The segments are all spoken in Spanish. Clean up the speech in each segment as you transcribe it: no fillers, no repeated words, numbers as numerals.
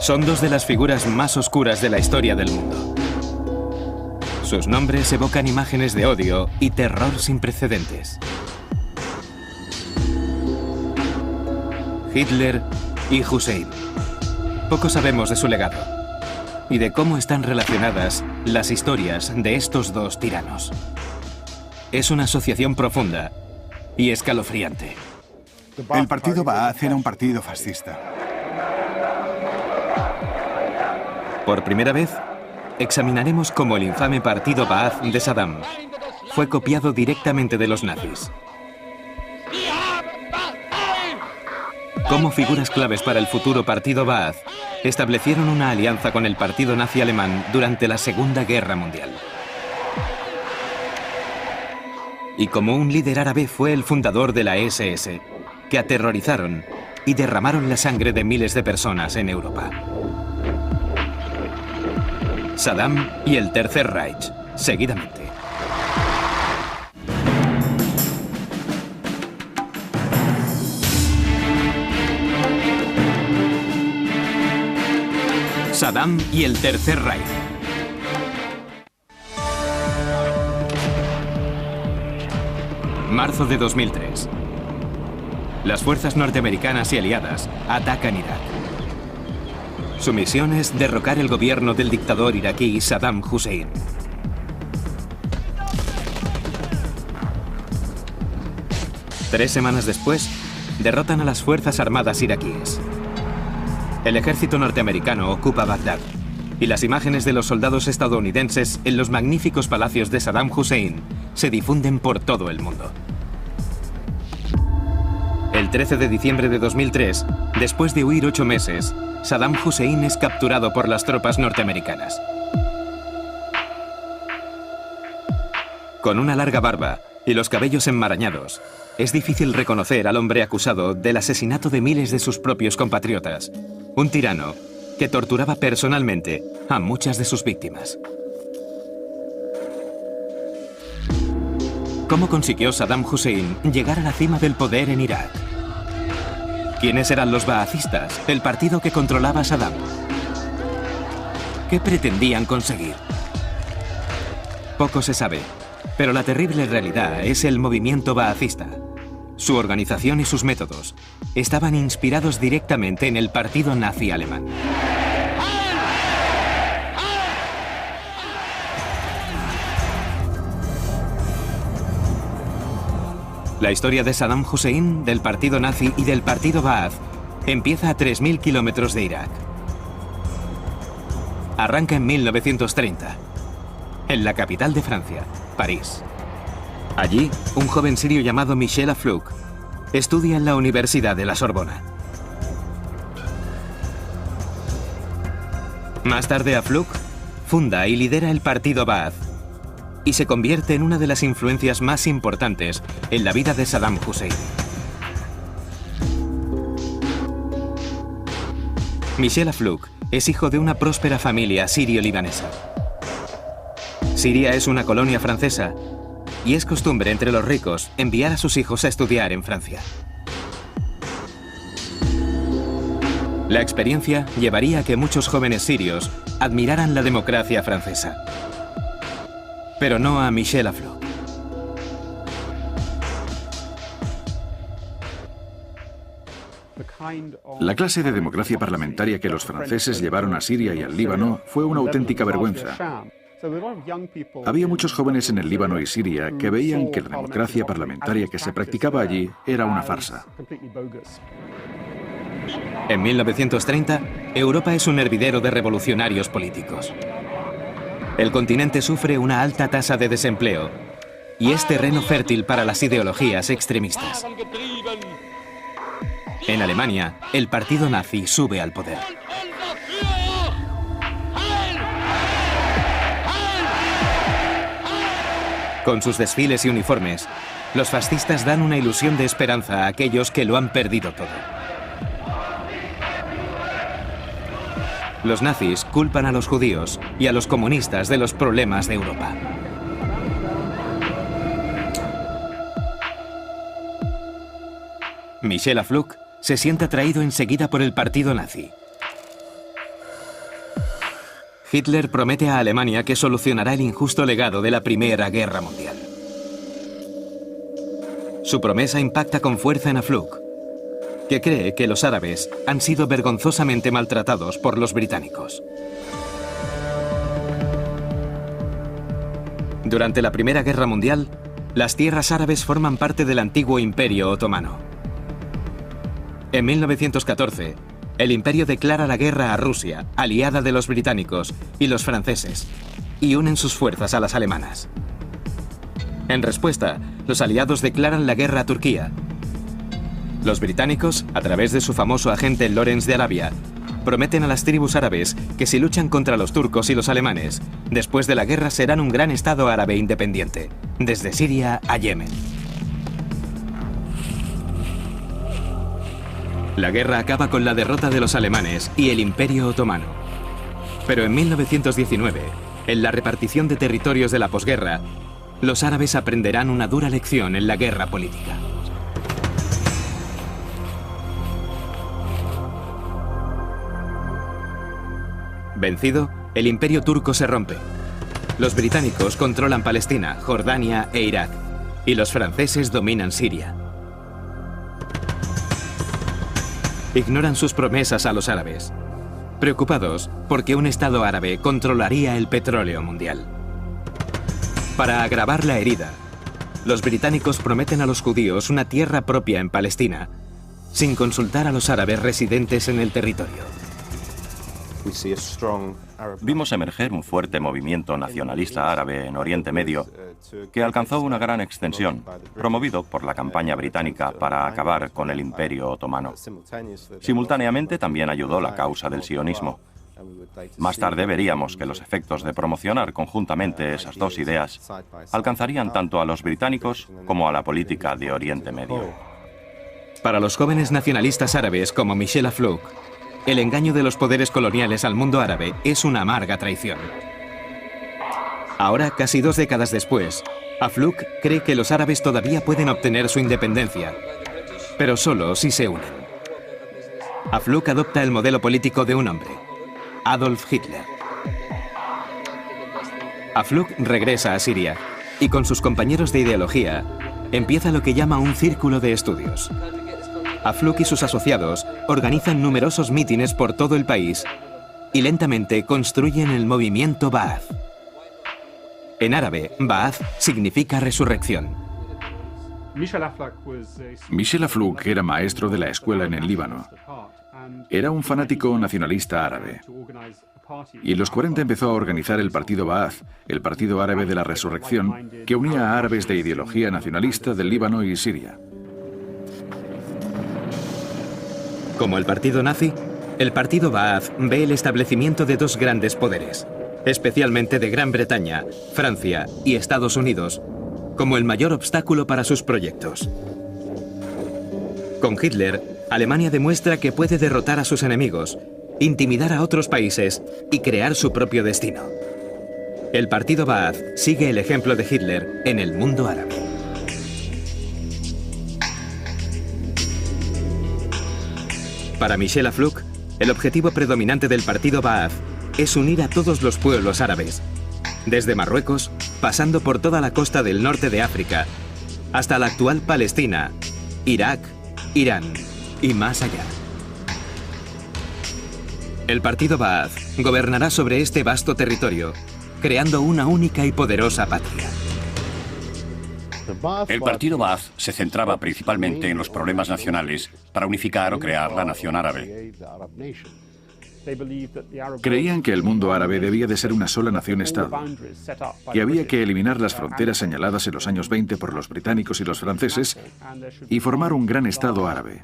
Son dos de las figuras más oscuras de la historia del mundo. Sus nombres evocan imágenes de odio y terror sin precedentes. Hitler y Hussein. Poco sabemos de su legado y de cómo están relacionadas las historias de estos dos tiranos. Es una asociación profunda y escalofriante. El partido Ba'ath era un partido fascista. Por primera vez, examinaremos cómo el infame partido Ba'ath de Saddam fue copiado directamente de los nazis. Cómo figuras claves para el futuro partido Ba'ath establecieron una alianza con el partido nazi alemán durante la Segunda Guerra Mundial. Y como un líder árabe fue el fundador de la SS, que aterrorizaron y derramaron la sangre de miles de personas en Europa. Saddam y el Tercer Reich, seguidamente. Saddam y el Tercer Reich. Marzo de 2003. Las fuerzas norteamericanas y aliadas atacan Irak. Su misión es derrocar el gobierno del dictador iraquí Saddam Hussein. Tres semanas después, derrotan a las fuerzas armadas iraquíes. El ejército norteamericano ocupa Bagdad y las imágenes de los soldados estadounidenses en los magníficos palacios de Saddam Hussein se difunden por todo el mundo. El 13 de diciembre de 2003, después de huir 8 meses, Saddam Hussein es capturado por las tropas norteamericanas. Con una larga barba y los cabellos enmarañados, es difícil reconocer al hombre acusado del asesinato de miles de sus propios compatriotas, un tirano que torturaba personalmente a muchas de sus víctimas. ¿Cómo consiguió Saddam Hussein llegar a la cima del poder en Irak? ¿Quiénes eran los ba'athistas, el partido que controlaba a Saddam? ¿Qué pretendían conseguir? Poco se sabe, pero la terrible realidad es el movimiento ba'athista. Su organización y sus métodos estaban inspirados directamente en el partido nazi alemán. La historia de Saddam Hussein, del partido nazi y del partido Ba'ath empieza a 3.000 kilómetros de Irak. Arranca en 1930, en la capital de Francia, París. Allí, un joven sirio llamado Michel Aflaq estudia en la Universidad de la Sorbona. Más tarde, Aflaq funda y lidera el partido Ba'ath y se convierte en una de las influencias más importantes en la vida de Saddam Hussein. Michel Aflaq es hijo de una próspera familia sirio-libanesa. Siria es una colonia francesa y es costumbre entre los ricos enviar a sus hijos a estudiar en Francia. La experiencia llevaría a que muchos jóvenes sirios admiraran la democracia francesa. Pero no a Michel Aflaq. La clase de democracia parlamentaria que los franceses llevaron a Siria y al Líbano fue una auténtica vergüenza. Había muchos jóvenes en el Líbano y Siria que veían que la democracia parlamentaria que se practicaba allí era una farsa. En 1930, Europa es un hervidero de revolucionarios políticos. El continente sufre una alta tasa de desempleo y es terreno fértil para las ideologías extremistas. En Alemania, el partido nazi sube al poder. Con sus desfiles y uniformes, los fascistas dan una ilusión de esperanza a aquellos que lo han perdido todo. Los nazis culpan a los judíos y a los comunistas de los problemas de Europa. Michel Aflaq se siente atraído enseguida por el partido nazi. Hitler promete a Alemania que solucionará el injusto legado de la Primera Guerra Mundial. Su promesa impacta con fuerza en Afluk, que cree que los árabes han sido vergonzosamente maltratados por los británicos. Durante la Primera Guerra Mundial, las tierras árabes forman parte del antiguo Imperio Otomano. En 1914, el imperio declara la guerra a Rusia, aliada de los británicos y los franceses, y unen sus fuerzas a las alemanas. En respuesta, los aliados declaran la guerra a Turquía. Los británicos, a través de su famoso agente Lawrence de Arabia, prometen a las tribus árabes que si luchan contra los turcos y los alemanes, después de la guerra serán un gran estado árabe independiente, desde Siria a Yemen. La guerra acaba con la derrota de los alemanes y el Imperio Otomano. Pero en 1919, en la repartición de territorios de la posguerra, los árabes aprenderán una dura lección en la guerra política. Vencido, el Imperio turco se rompe. Los británicos controlan Palestina, Jordania e Irak, y los franceses dominan Siria. Ignoran sus promesas a los árabes, preocupados porque un Estado árabe controlaría el petróleo mundial. Para agravar la herida, los británicos prometen a los judíos una tierra propia en Palestina, sin consultar a los árabes residentes en el territorio. Vimos emerger un fuerte movimiento nacionalista árabe en Oriente Medio que alcanzó una gran extensión, promovido por la campaña británica para acabar con el Imperio Otomano. Simultáneamente también ayudó la causa del sionismo. Más tarde veríamos que los efectos de promocionar conjuntamente esas dos ideas alcanzarían tanto a los británicos como a la política de Oriente Medio. Para los jóvenes nacionalistas árabes como Michel Afluk, el engaño de los poderes coloniales al mundo árabe es una amarga traición. Ahora, casi 2 décadas después, Afluk cree que los árabes todavía pueden obtener su independencia, pero solo si se unen. Afluk adopta el modelo político de un hombre, Adolf Hitler. Afluk regresa a Siria y con sus compañeros de ideología empieza lo que llama un círculo de estudios. Afluk y sus asociados organizan numerosos mítines por todo el país y lentamente construyen el movimiento Ba'ath. En árabe, Ba'ath significa resurrección. Michel Afluk era maestro de la escuela en el Líbano. Era un fanático nacionalista árabe. Y en los 40 empezó a organizar el partido Ba'ath, el Partido Árabe de la Resurrección, que unía a árabes de ideología nacionalista del Líbano y Siria. Como el partido nazi, el partido Ba'ath ve el establecimiento de 2 grandes poderes, especialmente de Gran Bretaña, Francia y Estados Unidos, como el mayor obstáculo para sus proyectos. Con Hitler, Alemania demuestra que puede derrotar a sus enemigos, intimidar a otros países y crear su propio destino. El partido Ba'ath sigue el ejemplo de Hitler en el mundo árabe. Para Michel Afluk, el objetivo predominante del partido Ba'ath es unir a todos los pueblos árabes, desde Marruecos, pasando por toda la costa del norte de África, hasta la actual Palestina, Irak, Irán y más allá. El partido Ba'ath gobernará sobre este vasto territorio, creando una única y poderosa patria. El partido Ba'ath se centraba principalmente en los problemas nacionales para unificar o crear la nación árabe. Creían que el mundo árabe debía de ser una sola nación-estado, que había que eliminar las fronteras señaladas en los años 20 por los británicos y los franceses y formar un gran estado árabe.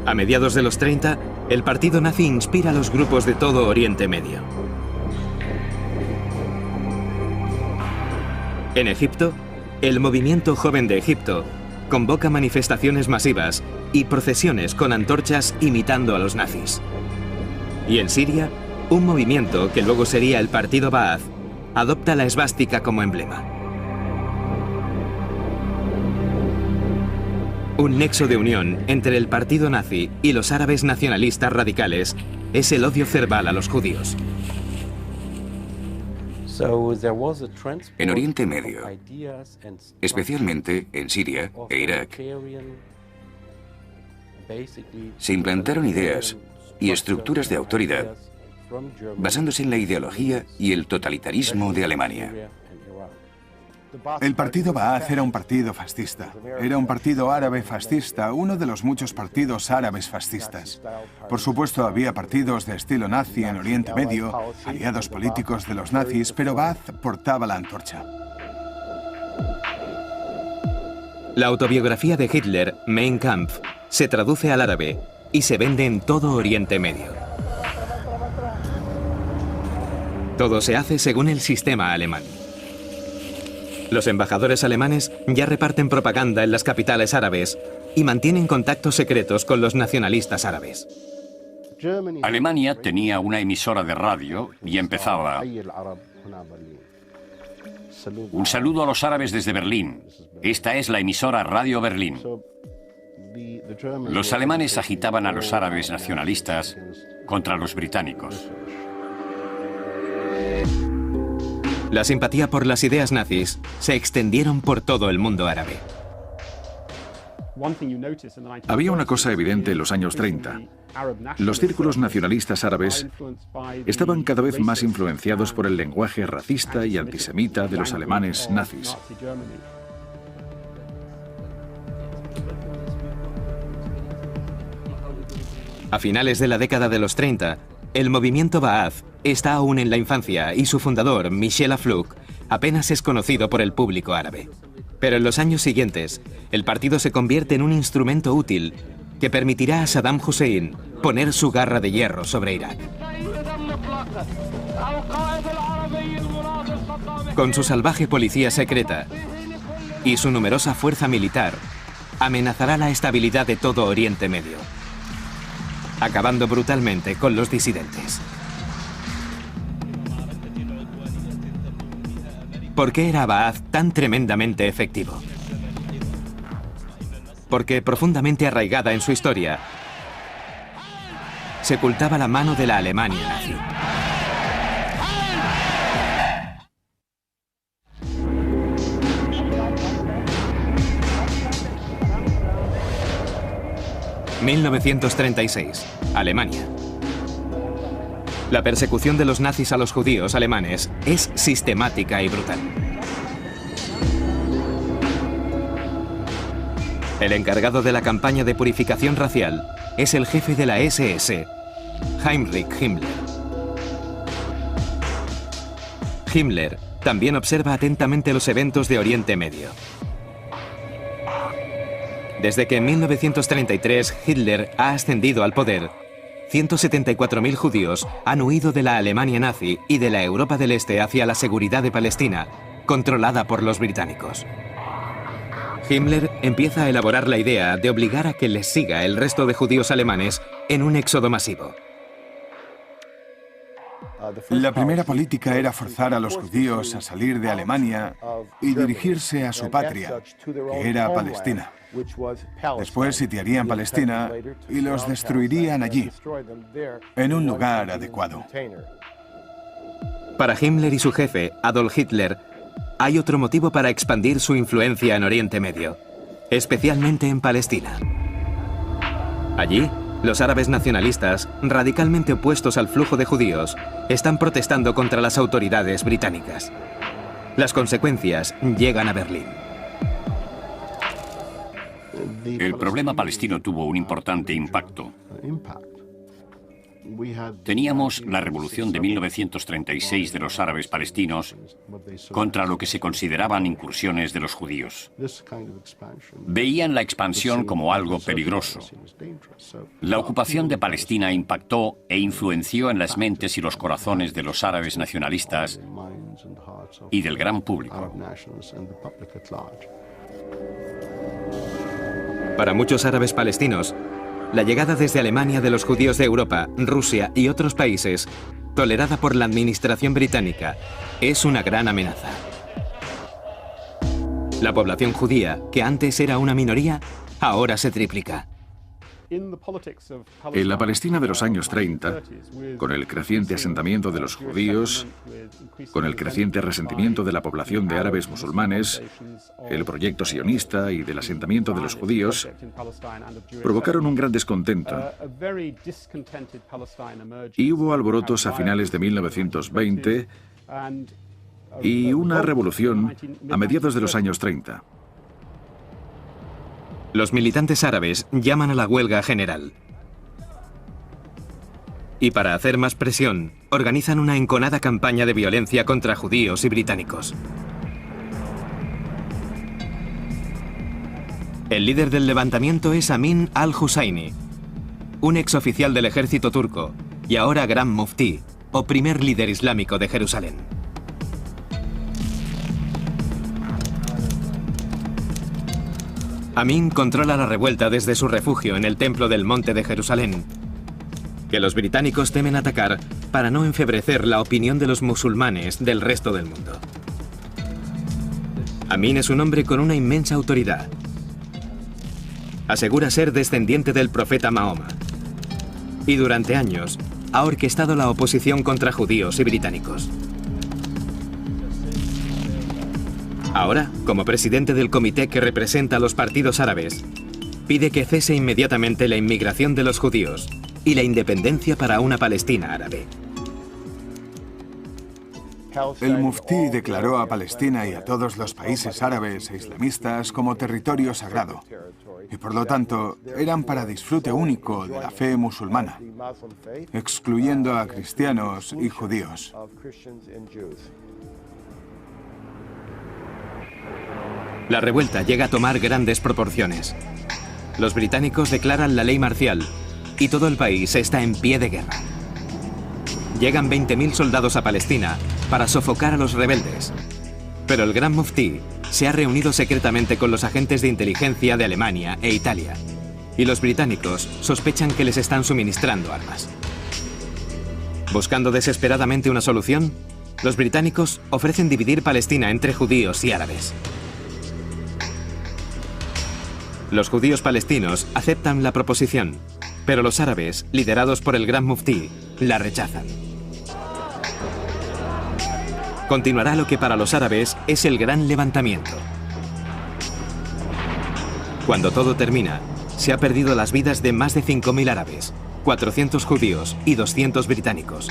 A mediados de los 30, el partido nazi inspira a los grupos de todo Oriente Medio. En Egipto, el Movimiento Joven de Egipto convoca manifestaciones masivas y procesiones con antorchas imitando a los nazis. Y en Siria, un movimiento que luego sería el partido Ba'ath adopta la esvástica como emblema. Un nexo de unión entre el partido nazi y los árabes nacionalistas radicales es el odio cerval a los judíos. En Oriente Medio, especialmente en Siria e Irak, se implantaron ideas y estructuras de autoridad basándose en la ideología y el totalitarismo de Alemania. El partido Ba'ath era un partido fascista. Era un partido árabe fascista, uno de los muchos partidos árabes fascistas. Por supuesto, había partidos de estilo nazi en Oriente Medio, aliados políticos de los nazis, pero Ba'ath portaba la antorcha. La autobiografía de Hitler, Mein Kampf, se traduce al árabe y se vende en todo Oriente Medio. Todo se hace según el sistema alemán. Los embajadores alemanes ya reparten propaganda en las capitales árabes y mantienen contactos secretos con los nacionalistas árabes. Alemania tenía una emisora de radio y empezaba: un saludo a los árabes desde Berlín. Esta es la emisora Radio Berlín. Los alemanes agitaban a los árabes nacionalistas contra los británicos. La simpatía por las ideas nazis se extendieron por todo el mundo árabe. Había una cosa evidente en los años 30. Los círculos nacionalistas árabes estaban cada vez más influenciados por el lenguaje racista y antisemita de los alemanes nazis. A finales de la década de los 30, el movimiento Ba'ath está aún en la infancia y su fundador, Michel Aflaq, apenas es conocido por el público árabe. Pero en los años siguientes, el partido se convierte en un instrumento útil que permitirá a Saddam Hussein poner su garra de hierro sobre Irak. Con su salvaje policía secreta y su numerosa fuerza militar, amenazará la estabilidad de todo Oriente Medio, acabando brutalmente con los disidentes. ¿Por qué era Ba'ath tan tremendamente efectivo? Porque profundamente arraigada en su historia, se ocultaba la mano de la Alemania nazi. ...1936, Alemania. La persecución de los nazis a los judíos alemanes es sistemática y brutal. El encargado de la campaña de purificación racial es el jefe de la SS, Heinrich Himmler. Himmler también observa atentamente los eventos de Oriente Medio. Desde que en 1933 Hitler ha ascendido al poder, 174.000 judíos han huido de la Alemania nazi y de la Europa del Este hacia la seguridad de Palestina, controlada por los británicos. Himmler empieza a elaborar la idea de obligar a que les siga el resto de judíos alemanes en un éxodo masivo. La primera política era forzar a los judíos a salir de Alemania y dirigirse a su patria, que era Palestina. Después sitiarían Palestina y los destruirían allí, en un lugar adecuado. Para Himmler y su jefe, Adolf Hitler, hay otro motivo para expandir su influencia en Oriente Medio, especialmente en Palestina. Allí, los árabes nacionalistas, radicalmente opuestos al flujo de judíos, están protestando contra las autoridades británicas. Las consecuencias llegan a Berlín. El problema palestino tuvo un importante impacto. Teníamos la revolución de 1936 de los árabes palestinos contra lo que se consideraban incursiones de los judíos. Veían la expansión como algo peligroso. La ocupación de Palestina impactó e influenció en las mentes y los corazones de los árabes nacionalistas y del gran público. Para muchos árabes palestinos, la llegada desde Alemania de los judíos de Europa, Rusia y otros países, tolerada por la administración británica, es una gran amenaza. La población judía, que antes era una minoría, ahora se triplica. En la Palestina de los años 30, con el creciente asentamiento de los judíos, con el creciente resentimiento de la población de árabes musulmanes, el proyecto sionista y del asentamiento de los judíos, provocaron un gran descontento. Y hubo alborotos a finales de 1920 y una revolución a mediados de los años 30. Los militantes árabes llaman a la huelga general. Y para hacer más presión, organizan una enconada campaña de violencia contra judíos y británicos. El líder del levantamiento es Amin al-Husseini, un exoficial del ejército turco y ahora gran muftí, o primer líder islámico de Jerusalén. Amin controla la revuelta desde su refugio en el templo del Monte de Jerusalén, que los británicos temen atacar para no enfebrecer la opinión de los musulmanes del resto del mundo. Amin es un hombre con una inmensa autoridad. Asegura ser descendiente del profeta Mahoma y durante años ha orquestado la oposición contra judíos y británicos. Ahora, como presidente del comité que representa a los partidos árabes, pide que cese inmediatamente la inmigración de los judíos y la independencia para una Palestina árabe. El muftí declaró a Palestina y a todos los países árabes e islamistas como territorio sagrado, y por lo tanto eran para disfrute único de la fe musulmana, excluyendo a cristianos y judíos. La revuelta llega a tomar grandes proporciones. Los británicos declaran la ley marcial y todo el país está en pie de guerra. Llegan 20.000 soldados a Palestina para sofocar a los rebeldes. Pero el gran muftí se ha reunido secretamente con los agentes de inteligencia de Alemania e Italia. Y los británicos sospechan que les están suministrando armas. Buscando desesperadamente una solución, los británicos ofrecen dividir Palestina entre judíos y árabes. Los judíos palestinos aceptan la proposición, pero los árabes, liderados por el gran muftí, la rechazan. Continuará lo que para los árabes es el gran levantamiento. Cuando todo termina, se ha perdido las vidas de más de 5.000 árabes, 400 judíos y 200 británicos.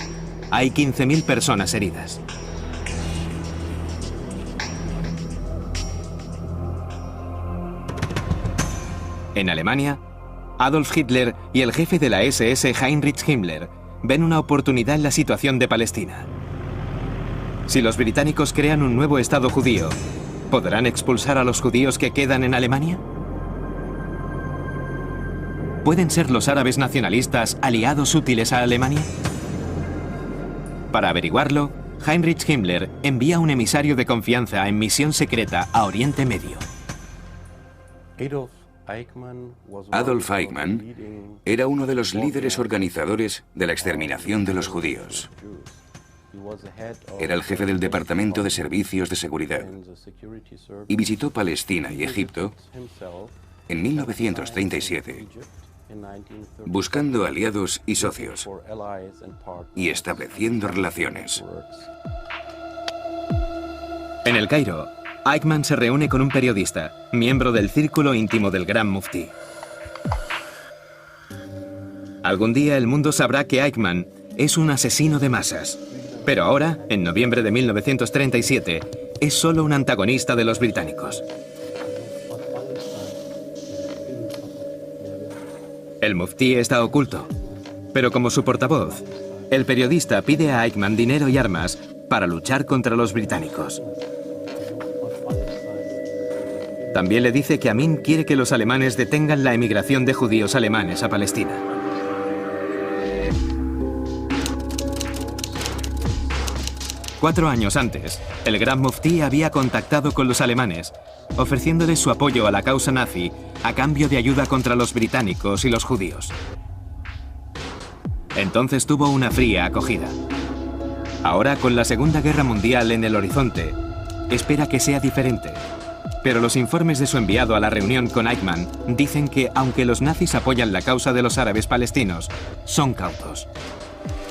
Hay 15.000 personas heridas. En Alemania, Adolf Hitler y el jefe de la SS Heinrich Himmler ven una oportunidad en la situación de Palestina. Si los británicos crean un nuevo Estado judío, ¿podrán expulsar a los judíos que quedan en Alemania? ¿Pueden ser los árabes nacionalistas aliados útiles a Alemania? Para averiguarlo, Heinrich Himmler envía un emisario de confianza en misión secreta a Oriente Medio. Adolf Eichmann era uno de los líderes organizadores de la exterminación de los judíos. Era el jefe del Departamento de Servicios de Seguridad y visitó Palestina y Egipto en 1937, buscando aliados y socios y estableciendo relaciones. En El Cairo, Eichmann se reúne con un periodista, miembro del círculo íntimo del gran muftí. Algún día el mundo sabrá que Eichmann es un asesino de masas, pero ahora, en noviembre de 1937, es solo un antagonista de los británicos. El muftí está oculto, pero como su portavoz, el periodista pide a Eichmann dinero y armas para luchar contra los británicos. También le dice que Amin quiere que los alemanes detengan la emigración de judíos alemanes a Palestina. Cuatro años antes, el gran muftí había contactado con los alemanes, ofreciéndoles su apoyo a la causa nazi a cambio de ayuda contra los británicos y los judíos. Entonces tuvo una fría acogida. Ahora, con la Segunda Guerra Mundial en el horizonte, espera que sea diferente. Pero los informes de su enviado a la reunión con Eichmann dicen que, aunque los nazis apoyan la causa de los árabes palestinos, son cautos.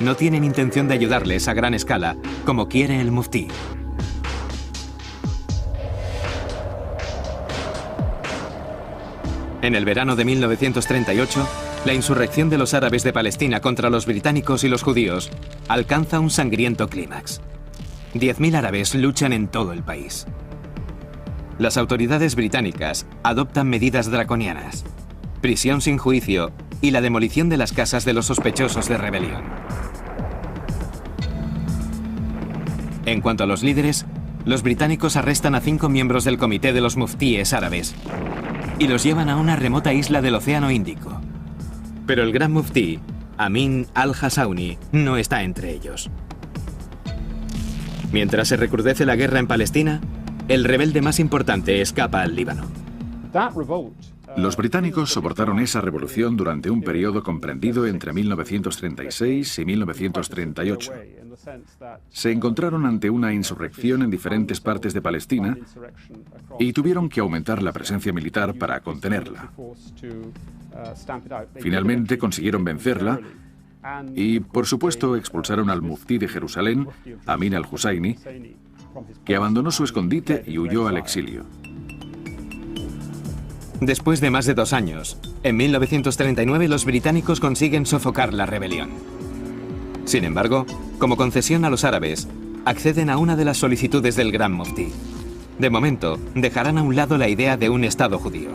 No tienen intención de ayudarles a gran escala, como quiere el muftí. En el verano de 1938, la insurrección de los árabes de Palestina contra los británicos y los judíos alcanza un sangriento clímax. 10.000 árabes luchan en todo el país. Las autoridades británicas adoptan medidas draconianas, prisión sin juicio y la demolición de las casas de los sospechosos de rebelión. En cuanto a los líderes, los británicos arrestan a 5 miembros del comité de los muftíes árabes y los llevan a una remota isla del Océano Índico. Pero el gran muftí, Amin al-Hassauni, no está entre ellos. Mientras se recrudece la guerra en Palestina, el rebelde más importante escapa al Líbano. Los británicos soportaron esa revolución durante un periodo comprendido entre 1936 y 1938. Se encontraron ante una insurrección en diferentes partes de Palestina y tuvieron que aumentar la presencia militar para contenerla. Finalmente consiguieron vencerla y, por supuesto, expulsaron al muftí de Jerusalén, Amin al-Husseini, que abandonó su escondite y huyó al exilio. Después de más de 2 años, en 1939 los británicos consiguen sofocar la rebelión. Sin embargo, como concesión a los árabes, acceden a una de las solicitudes del gran muftí. De momento, dejarán a un lado la idea de un Estado judío.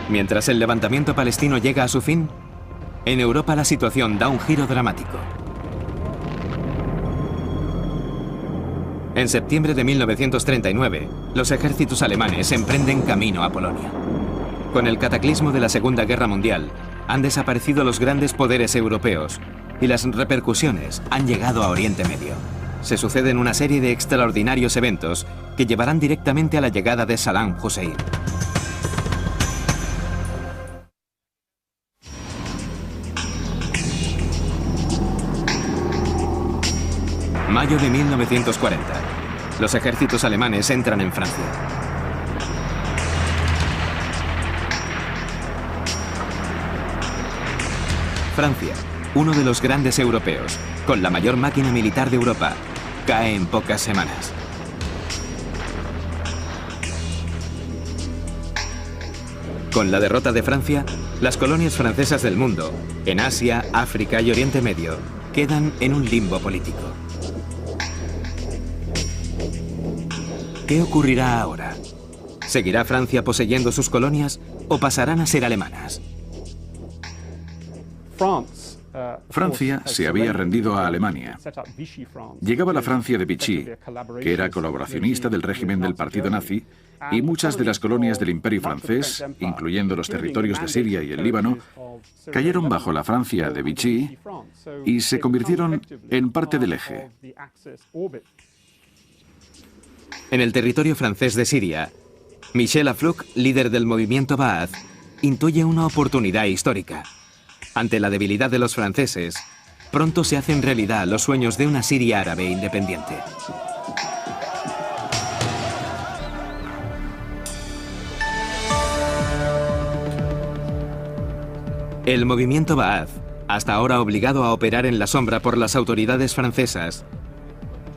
Mientras el levantamiento palestino llega a su fin, en Europa la situación da un giro dramático. En septiembre de 1939, los ejércitos alemanes emprenden camino a Polonia. Con el cataclismo de la Segunda Guerra Mundial, han desaparecido los grandes poderes europeos y las repercusiones han llegado a Oriente Medio. Se suceden una serie de extraordinarios eventos que llevarán directamente a la llegada de Saddam Hussein. Mayo de 1940. Los ejércitos alemanes entran en Francia. Francia, uno de los grandes europeos, con la mayor máquina militar de Europa, cae en pocas semanas. Con la derrota de Francia, las colonias francesas del mundo, en Asia, África y Oriente Medio, quedan en un limbo político. ¿Qué ocurrirá ahora? ¿Seguirá Francia poseyendo sus colonias o pasarán a ser alemanas? Francia se había rendido a Alemania. Llegaba la Francia de Vichy, que era colaboracionista del régimen del partido nazi, y muchas de las colonias del Imperio francés, incluyendo los territorios de Siria y el Líbano, cayeron bajo la Francia de Vichy y se convirtieron en parte del eje. En el territorio francés de Siria, Michel Aflaq, líder del movimiento Ba'ath, intuye una oportunidad histórica. Ante la debilidad de los franceses, pronto se hacen realidad los sueños de una Siria árabe independiente. El movimiento Ba'ath, hasta ahora obligado a operar en la sombra por las autoridades francesas,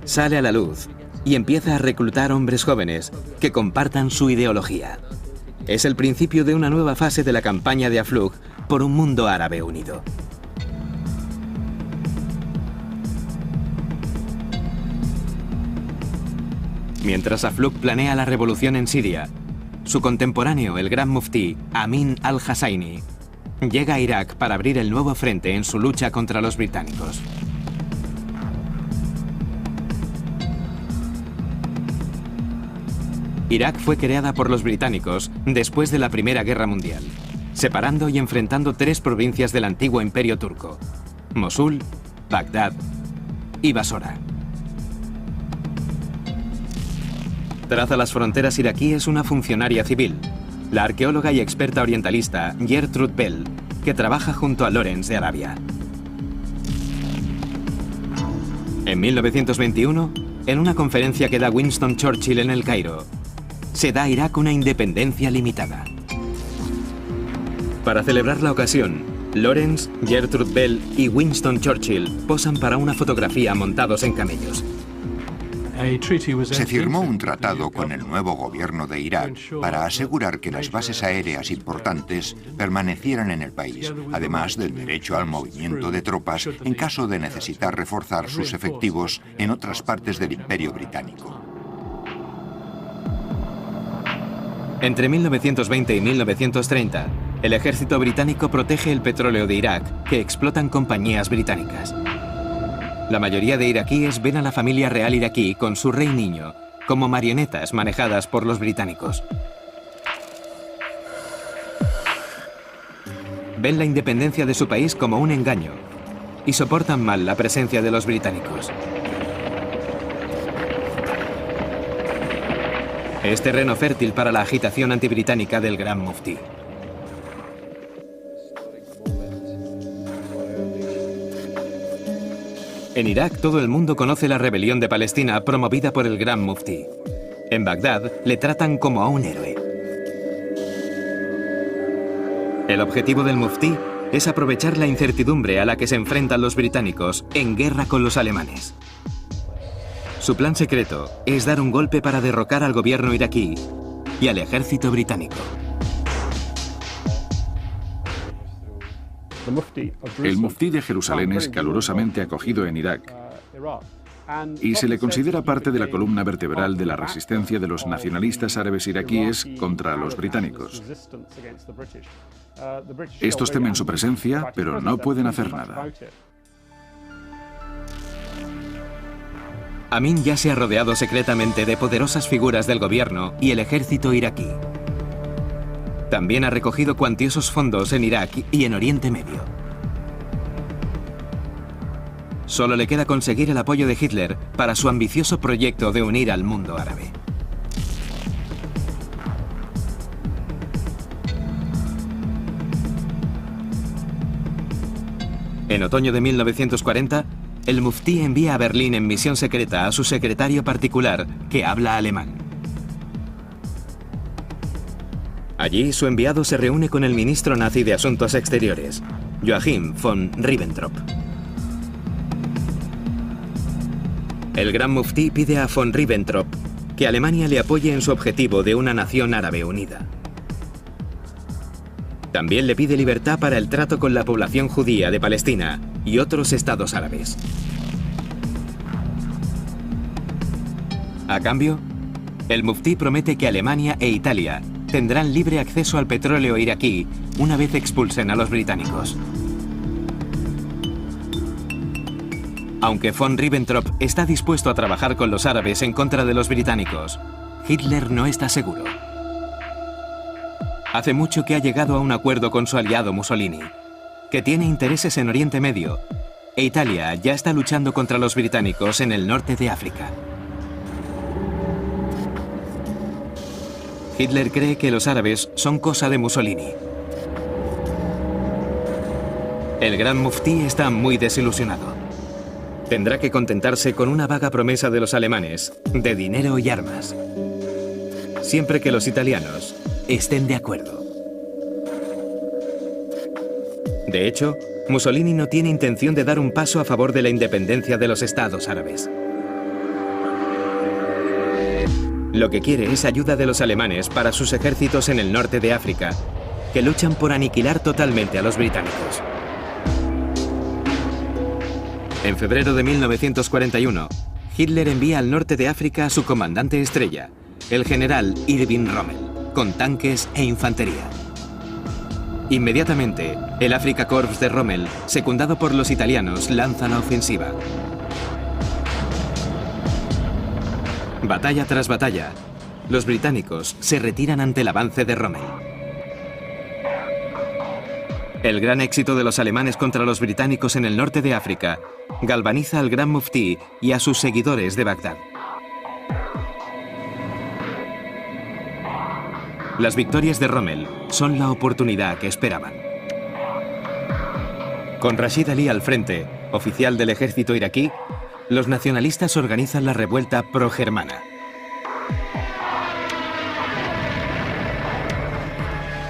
sale a la luz y empieza a reclutar hombres jóvenes que compartan su ideología. Es el principio de una nueva fase de la campaña de Aflaq por un mundo árabe unido. Mientras Aflaq planea la revolución en Siria, su contemporáneo, el gran muftí Amin al-Husseini, llega a Irak para abrir el nuevo frente en su lucha contra los británicos. Irak fue creada por los británicos después de la Primera Guerra Mundial, separando y enfrentando 3 provincias del antiguo imperio turco: Mosul, Bagdad y Basora. Traza las fronteras iraquíes una funcionaria civil, la arqueóloga y experta orientalista Gertrude Bell, que trabaja junto a Lawrence de Arabia. En 1921, en una conferencia que da Winston Churchill en El Cairo, se da a Irak una independencia limitada. Para celebrar la ocasión, Lawrence, Gertrude Bell y Winston Churchill posan para una fotografía montados en camellos. Se firmó un tratado con el nuevo gobierno de Irak para asegurar que las bases aéreas importantes permanecieran en el país, además del derecho al movimiento de tropas en caso de necesitar reforzar sus efectivos en otras partes del Imperio Británico. Entre 1920 y 1930, el ejército británico protege el petróleo de Irak que explotan compañías británicas. La mayoría de iraquíes ven a la familia real iraquí con su rey niño como marionetas manejadas por los británicos. Ven la independencia de su país como un engaño y soportan mal la presencia de los británicos. Es terreno fértil para la agitación antibritánica del Gran Muftí. En Irak todo el mundo conoce la rebelión de Palestina promovida por el Gran Muftí. En Bagdad le tratan como a un héroe. El objetivo del Muftí es aprovechar la incertidumbre a la que se enfrentan los británicos en guerra con los alemanes. Su plan secreto es dar un golpe para derrocar al gobierno iraquí y al ejército británico. El muftí de Jerusalén es calurosamente acogido en Irak y se le considera parte de la columna vertebral de la resistencia de los nacionalistas árabes iraquíes contra los británicos. Estos temen su presencia, pero no pueden hacer nada. Amin ya se ha rodeado secretamente de poderosas figuras del gobierno y el ejército iraquí. También ha recogido cuantiosos fondos en Irak y en Oriente Medio. Solo le queda conseguir el apoyo de Hitler para su ambicioso proyecto de unir al mundo árabe. En otoño de 1940, el Muftí envía a Berlín en misión secreta a su secretario particular, que habla alemán. Allí, su enviado se reúne con el ministro nazi de Asuntos Exteriores, Joachim von Ribbentrop. El Gran Muftí pide a von Ribbentrop que Alemania le apoye en su objetivo de una nación árabe unida. También le pide libertad para el trato con la población judía de Palestina y otros estados árabes. A cambio, el Muftí promete que Alemania e Italia tendrán libre acceso al petróleo iraquí una vez expulsen a los británicos. Aunque von Ribbentrop está dispuesto a trabajar con los árabes en contra de los británicos, Hitler no está seguro. Hace mucho que ha llegado a un acuerdo con su aliado Mussolini, que tiene intereses en Oriente Medio, e Italia ya está luchando contra los británicos en el norte de África. Hitler cree que los árabes son cosa de Mussolini. El Gran Muftí está muy desilusionado. Tendrá que contentarse con una vaga promesa de los alemanes de dinero y armas, siempre que los italianos estén de acuerdo. De hecho, Mussolini no tiene intención de dar un paso a favor de la independencia de los estados árabes. Lo que quiere es ayuda de los alemanes para sus ejércitos en el norte de África, que luchan por aniquilar totalmente a los británicos. En febrero de 1941, Hitler envía al norte de África a su comandante estrella, el general Erwin Rommel, con tanques e infantería. Inmediatamente, el Afrika Korps de Rommel, secundado por los italianos, lanza la ofensiva. Batalla tras batalla, los británicos se retiran ante el avance de Rommel. El gran éxito de los alemanes contra los británicos en el norte de África galvaniza al Gran Muftí y a sus seguidores de Bagdad. Las victorias de Rommel son la oportunidad que esperaban. Con Rashid Ali al frente, oficial del ejército iraquí, los nacionalistas organizan la revuelta pro-germana.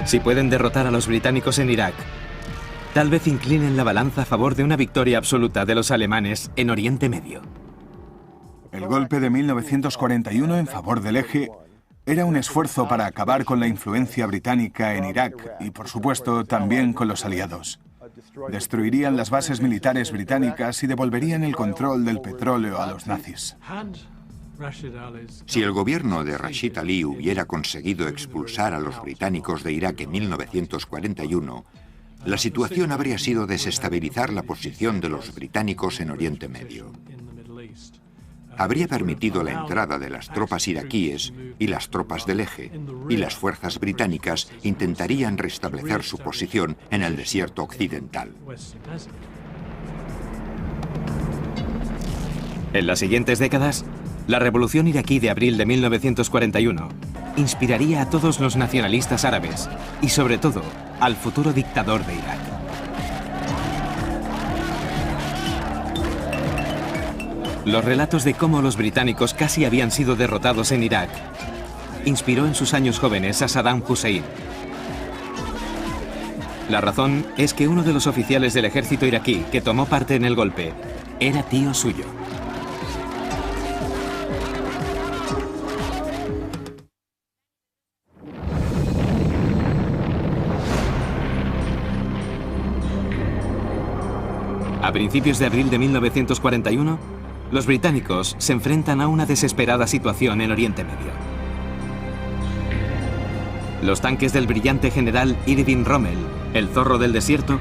Si pueden derrotar a los británicos en Irak, tal vez inclinen la balanza a favor de una victoria absoluta de los alemanes en Oriente Medio. El golpe de 1941 en favor del Eje era un esfuerzo para acabar con la influencia británica en Irak y, por supuesto, también con los aliados. Destruirían las bases militares británicas y devolverían el control del petróleo a los nazis. Si el gobierno de Rashid Ali hubiera conseguido expulsar a los británicos de Irak en 1941, la situación habría sido desestabilizar la posición de los británicos en Oriente Medio. Habría permitido la entrada de las tropas iraquíes y las tropas del Eje, y las fuerzas británicas intentarían restablecer su posición en el desierto occidental. En las siguientes décadas, la revolución iraquí de abril de 1941 inspiraría a todos los nacionalistas árabes y, sobre todo, al futuro dictador de Irak. Los relatos de cómo los británicos casi habían sido derrotados en Irak inspiró en sus años jóvenes a Saddam Hussein. La razón es que uno de los oficiales del ejército iraquí que tomó parte en el golpe era tío suyo. A principios de abril de 1941, los británicos se enfrentan a una desesperada situación en Oriente Medio. Los tanques del brillante general Irving Rommel, el zorro del desierto,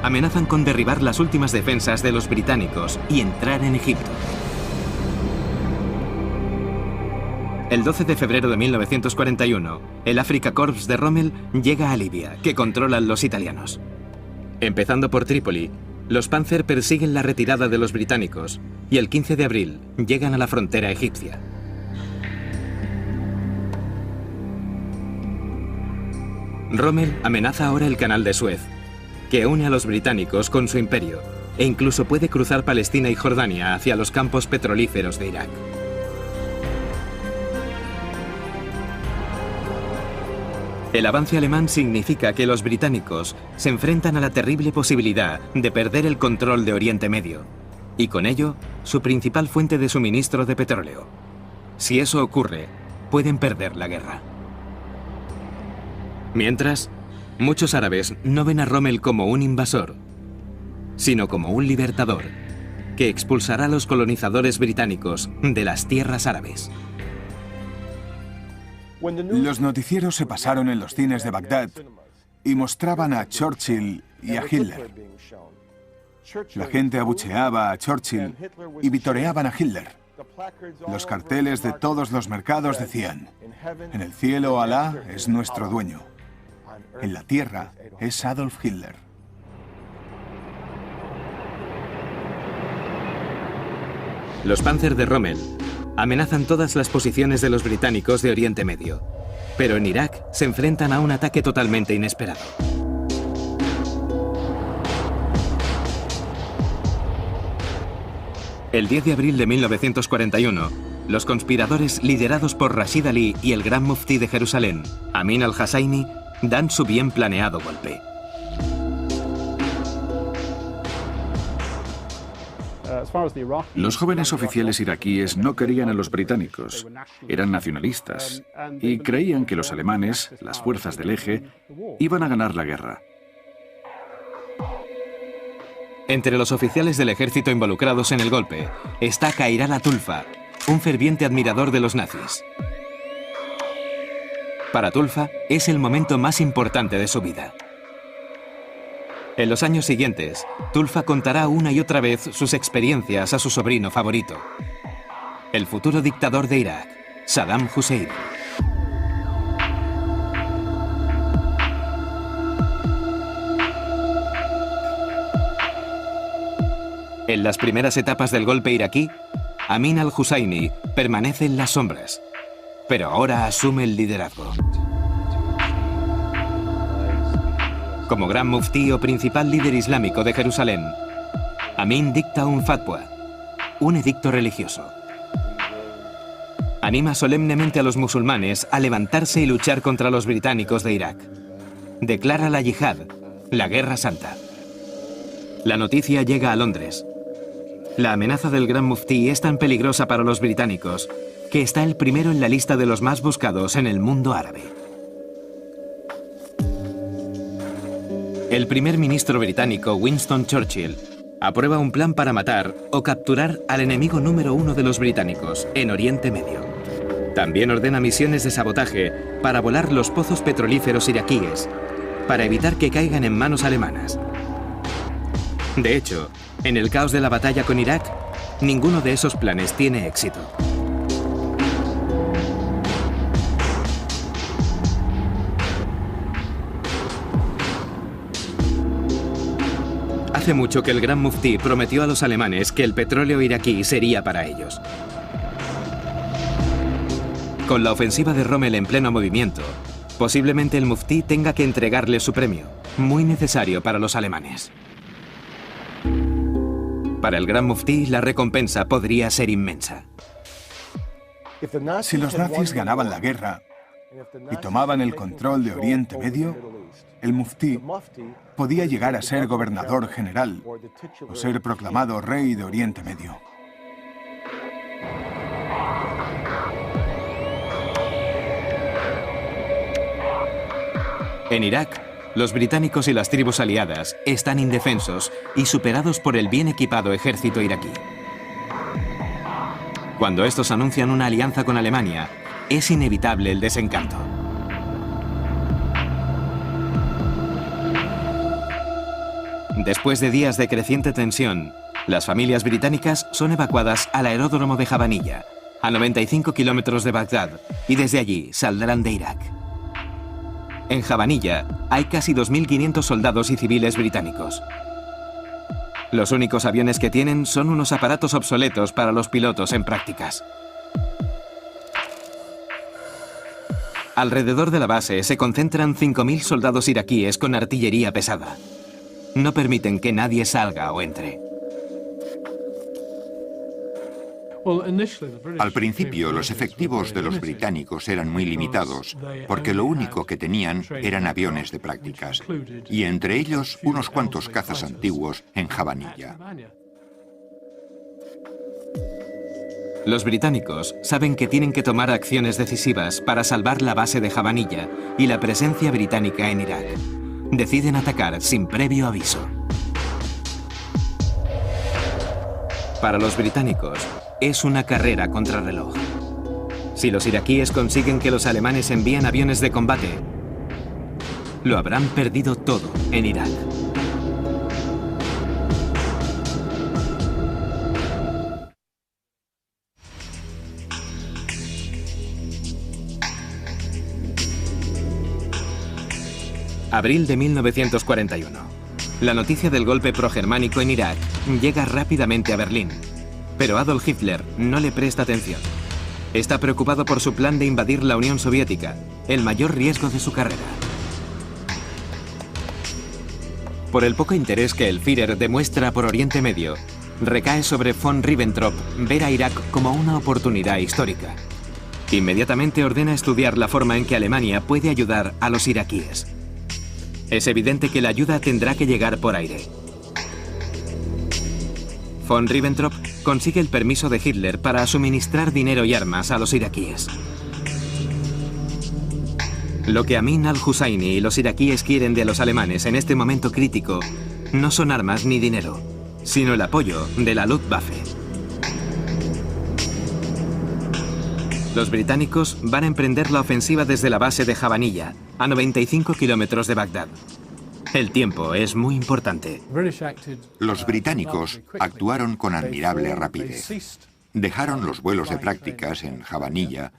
amenazan con derribar las últimas defensas de los británicos y entrar en Egipto. El 12 de febrero de 1941, el Afrika Korps de Rommel llega a Libia, que controlan los italianos. Empezando por Trípoli, los Panzer persiguen la retirada de los británicos y el 15 de abril llegan a la frontera egipcia. Rommel amenaza ahora el canal de Suez, que une a los británicos con su imperio e incluso puede cruzar Palestina y Jordania hacia los campos petrolíferos de Irak. El avance alemán significa que los británicos se enfrentan a la terrible posibilidad de perder el control de Oriente Medio y con ello su principal fuente de suministro de petróleo. Si eso ocurre, pueden perder la guerra. Mientras, muchos árabes no ven a Rommel como un invasor, sino como un libertador que expulsará a los colonizadores británicos de las tierras árabes. Los noticieros se pasaron en los cines de Bagdad y mostraban a Churchill y a Hitler. La gente abucheaba a Churchill y vitoreaban a Hitler. Los carteles de todos los mercados decían: en el cielo Alá es nuestro dueño, en la tierra es Adolf Hitler. Los Panzer de Rommel amenazan todas las posiciones de los británicos de Oriente Medio, pero en Irak se enfrentan a un ataque totalmente inesperado. El 10 de abril de 1941, los conspiradores liderados por Rashid Ali y el gran muftí de Jerusalén, Amin al-Husayni, dan su bien planeado golpe. Los jóvenes oficiales iraquíes no querían a los británicos, eran nacionalistas y creían que los alemanes, las fuerzas del Eje, iban a ganar la guerra. Entre los oficiales del ejército involucrados en el golpe está Khairal Atulfa, un ferviente admirador de los nazis. Para Tulfa es el momento más importante de su vida. En los años siguientes, Tulfa contará una y otra vez sus experiencias a su sobrino favorito, el futuro dictador de Irak, Saddam Hussein. En las primeras etapas del golpe iraquí, Amin al-Husayni permanece en las sombras, pero ahora asume el liderazgo. Como gran muftí o principal líder islámico de Jerusalén, Amin dicta un fatwa, un edicto religioso. Anima solemnemente a los musulmanes a levantarse y luchar contra los británicos de Irak. Declara la yihad, la guerra santa. La noticia llega a Londres. La amenaza del gran muftí es tan peligrosa para los británicos que está el primero en la lista de los más buscados en el mundo árabe. El primer ministro británico Winston Churchill aprueba un plan para matar o capturar al enemigo número uno de los británicos en Oriente Medio. También ordena misiones de sabotaje para volar los pozos petrolíferos iraquíes, para evitar que caigan en manos alemanas. De hecho, en el caos de la batalla con Irak, ninguno de esos planes tiene éxito. Hace mucho que el gran muftí prometió a los alemanes que el petróleo iraquí sería para ellos. Con la ofensiva de Rommel en pleno movimiento, posiblemente el muftí tenga que entregarle su premio, muy necesario para los alemanes. Para el gran muftí, la recompensa podría ser inmensa. Si los nazis ganaban la guerra y tomaban el control de Oriente Medio, el muftí podía llegar a ser gobernador general o ser proclamado rey de Oriente Medio. En Irak, los británicos y las tribus aliadas están indefensos y superados por el bien equipado ejército iraquí. Cuando estos anuncian una alianza con Alemania, es inevitable el desencanto. Después de días de creciente tensión, las familias británicas son evacuadas al aeródromo de Jabanilla, a 95 kilómetros de Bagdad, y desde allí saldrán de Irak. En Jabanilla hay casi 2.500 soldados y civiles británicos. Los únicos aviones que tienen son unos aparatos obsoletos para los pilotos en prácticas. Alrededor de la base se concentran 5.000 soldados iraquíes con artillería pesada. No permiten que nadie salga o entre. Al principio, los efectivos de los británicos eran muy limitados, porque lo único que tenían eran aviones de prácticas, y entre ellos unos cuantos cazas antiguos en Jabanilla. Los británicos saben que tienen que tomar acciones decisivas para salvar la base de Jabanilla y la presencia británica en Irak. Deciden atacar sin previo aviso. Para los británicos, es una carrera contrarreloj. Si los iraquíes consiguen que los alemanes envíen aviones de combate, lo habrán perdido todo en Irak. Abril de 1941. La noticia del golpe progermánico en Irak llega rápidamente a Berlín, pero Adolf Hitler no le presta atención. Está preocupado por su plan de invadir la Unión Soviética, el mayor riesgo de su carrera. Por el poco interés que el Führer demuestra por Oriente Medio, recae sobre von Ribbentrop ver a Irak como una oportunidad histórica. Inmediatamente ordena estudiar la forma en que Alemania puede ayudar a los iraquíes. Es evidente que la ayuda tendrá que llegar por aire. Von Ribbentrop consigue el permiso de Hitler para suministrar dinero y armas a los iraquíes. Lo que Amin al-Husseini y los iraquíes quieren de los alemanes en este momento crítico no son armas ni dinero, sino el apoyo de la Luftwaffe. Los británicos van a emprender la ofensiva desde la base de Jabanilla, a 95 kilómetros de Bagdad. El tiempo es muy importante. Los británicos actuaron con admirable rapidez. Dejaron los vuelos de prácticas en Jabanilla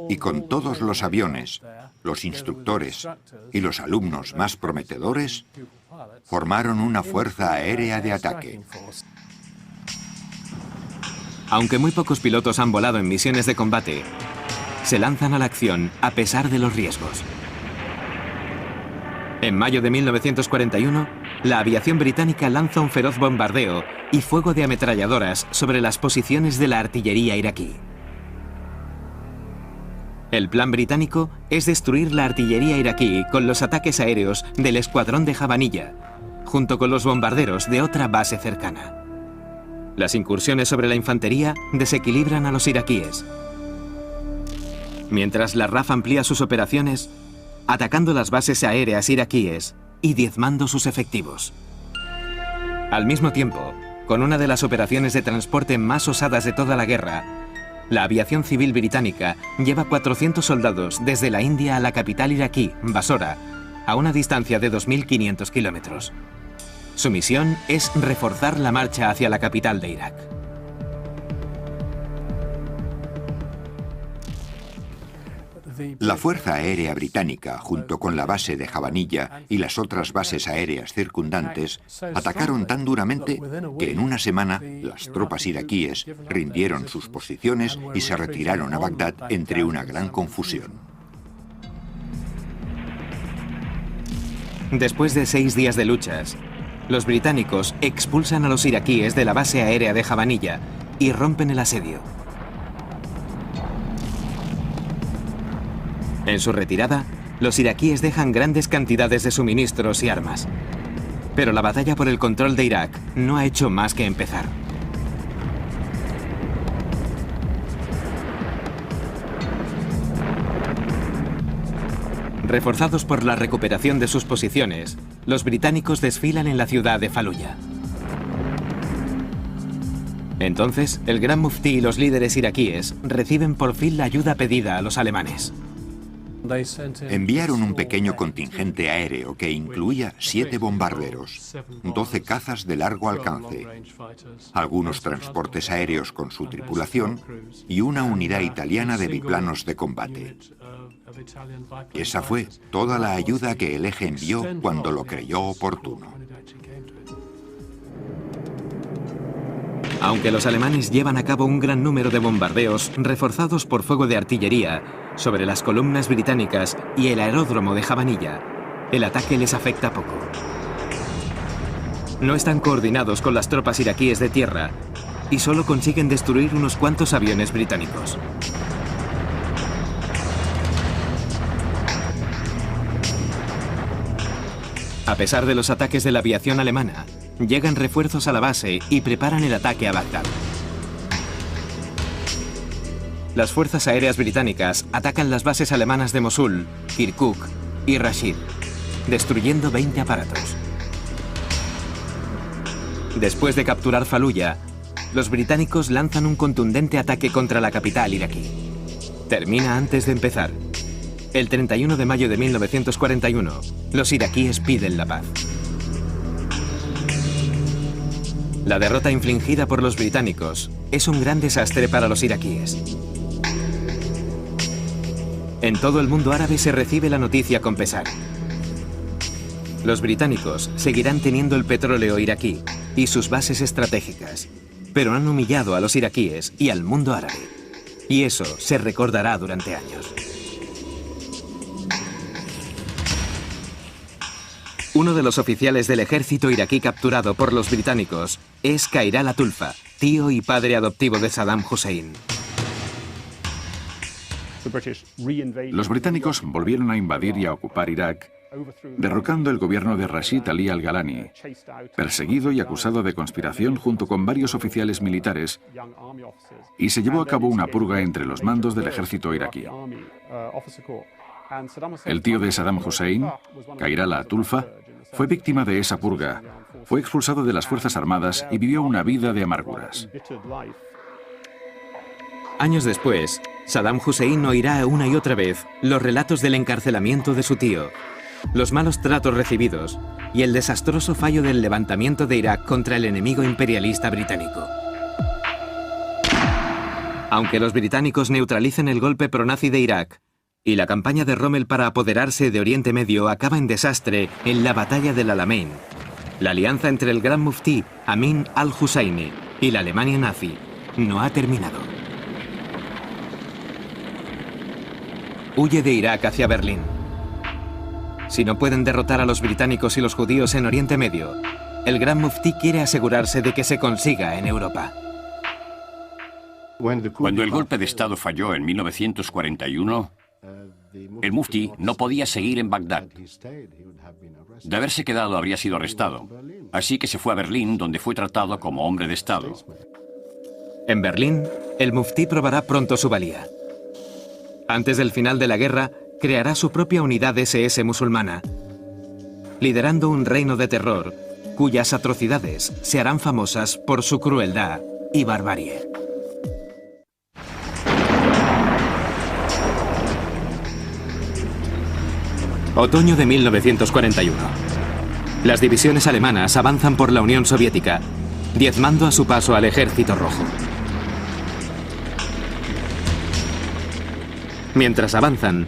y con todos los aviones, los instructores y los alumnos más prometedores, formaron una fuerza aérea de ataque. Aunque muy pocos pilotos han volado en misiones de combate, se lanzan a la acción a pesar de los riesgos. En mayo de 1941, la aviación británica lanza un feroz bombardeo y fuego de ametralladoras sobre las posiciones de la artillería iraquí. El plan británico es destruir la artillería iraquí con los ataques aéreos del escuadrón de Jabanilla, junto con los bombarderos de otra base cercana. Las incursiones sobre la infantería desequilibran a los iraquíes, mientras la RAF amplía sus operaciones, atacando las bases aéreas iraquíes y diezmando sus efectivos. Al mismo tiempo, con una de las operaciones de transporte más osadas de toda la guerra, la aviación civil británica lleva 400 soldados desde la India a la capital iraquí, Basora, a una distancia de 2.500 kilómetros. Su misión es reforzar la marcha hacia la capital de Irak. La Fuerza Aérea Británica, junto con la base de Jabanilla y las otras bases aéreas circundantes, atacaron tan duramente que en una semana las tropas iraquíes rindieron sus posiciones y se retiraron a Bagdad entre una gran confusión. Después de 6 días de luchas, los británicos expulsan a los iraquíes de la base aérea de Jabanilla y rompen el asedio. En su retirada, los iraquíes dejan grandes cantidades de suministros y armas. Pero la batalla por el control de Irak no ha hecho más que empezar. Reforzados por la recuperación de sus posiciones, los británicos desfilan en la ciudad de Faluya. Entonces, el Gran Muftí y los líderes iraquíes reciben por fin la ayuda pedida a los alemanes. Enviaron un pequeño contingente aéreo que incluía 7 bombarderos, 12 cazas de largo alcance, algunos transportes aéreos con su tripulación y una unidad italiana de biplanos de combate. Esa fue toda la ayuda que el Eje envió cuando lo creyó oportuno. Aunque los alemanes llevan a cabo un gran número de bombardeos reforzados por fuego de artillería sobre las columnas británicas y el aeródromo de Jabanilla, el ataque les afecta poco. No están coordinados con las tropas iraquíes de tierra y solo consiguen destruir unos cuantos aviones británicos. A pesar de los ataques de la aviación alemana, llegan refuerzos a la base y preparan el ataque a Bagdad. Las fuerzas aéreas británicas atacan las bases alemanas de Mosul, Kirkuk y Rashid, destruyendo 20 aparatos. Después de capturar Faluya, los británicos lanzan un contundente ataque contra la capital iraquí. Termina antes de empezar. El 31 de mayo de 1941, los iraquíes piden la paz. La derrota infligida por los británicos es un gran desastre para los iraquíes. En todo el mundo árabe se recibe la noticia con pesar. Los británicos seguirán teniendo el petróleo iraquí y sus bases estratégicas, pero han humillado a los iraquíes y al mundo árabe. Y eso se recordará durante años. Uno de los oficiales del ejército iraquí capturado por los británicos es Khairal Atulfa, tío y padre adoptivo de Saddam Hussein. Los británicos volvieron a invadir y a ocupar Irak, derrocando el gobierno de Rashid Ali al-Ghalani, perseguido y acusado de conspiración junto con varios oficiales militares, y se llevó a cabo una purga entre los mandos del ejército iraquí. El tío de Saddam Hussein, Khairal Atulfa, fue víctima de esa purga, fue expulsado de las Fuerzas Armadas y vivió una vida de amarguras. Años después, Saddam Hussein oirá una y otra vez los relatos del encarcelamiento de su tío, los malos tratos recibidos y el desastroso fallo del levantamiento de Irak contra el enemigo imperialista británico. Aunque los británicos neutralicen el golpe pronazi de Irak y la campaña de Rommel para apoderarse de Oriente Medio acaba en desastre en la batalla del Alamein, la alianza entre el Gran Muftí Amin al-Husseini y la Alemania nazi no ha terminado. Huye de Irak hacia Berlín. Si no pueden derrotar a los británicos y los judíos en Oriente Medio, el Gran Muftí quiere asegurarse de que se consiga en Europa. Cuando el golpe de Estado falló en 1941, el muftí no podía seguir en Bagdad. De haberse quedado habría sido arrestado. Así que se fue a Berlín, donde fue tratado como hombre de Estado. En Berlín, el muftí probará pronto su valía. Antes del final de la guerra, creará su propia unidad SS musulmana, liderando un reino de terror cuyas atrocidades se harán famosas por su crueldad y barbarie. Otoño de 1941. Las divisiones alemanas avanzan por la Unión Soviética, diezmando a su paso al Ejército Rojo. Mientras avanzan,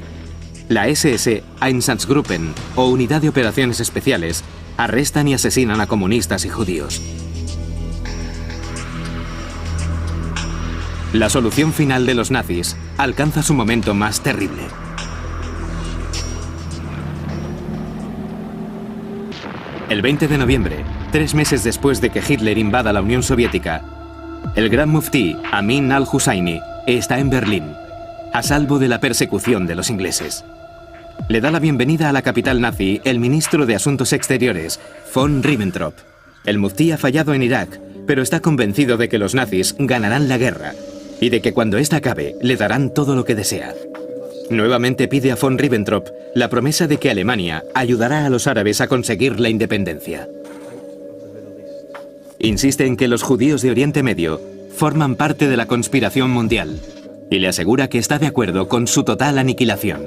la SS Einsatzgruppen, o Unidad de Operaciones Especiales, arrestan y asesinan a comunistas y judíos. La solución final de los nazis alcanza su momento más terrible. El 20 de noviembre, 3 meses después de que Hitler invada la Unión Soviética, el Gran Muftí Amin al-Husayni está en Berlín, a salvo de la persecución de los ingleses. Le da la bienvenida a la capital nazi el ministro de Asuntos Exteriores, von Ribbentrop. El muftí ha fallado en Irak, pero está convencido de que los nazis ganarán la guerra y de que cuando ésta acabe le darán todo lo que desea. Nuevamente pide a von Ribbentrop la promesa de que Alemania ayudará a los árabes a conseguir la independencia. Insiste en que los judíos de Oriente Medio forman parte de la conspiración mundial y le asegura que está de acuerdo con su total aniquilación.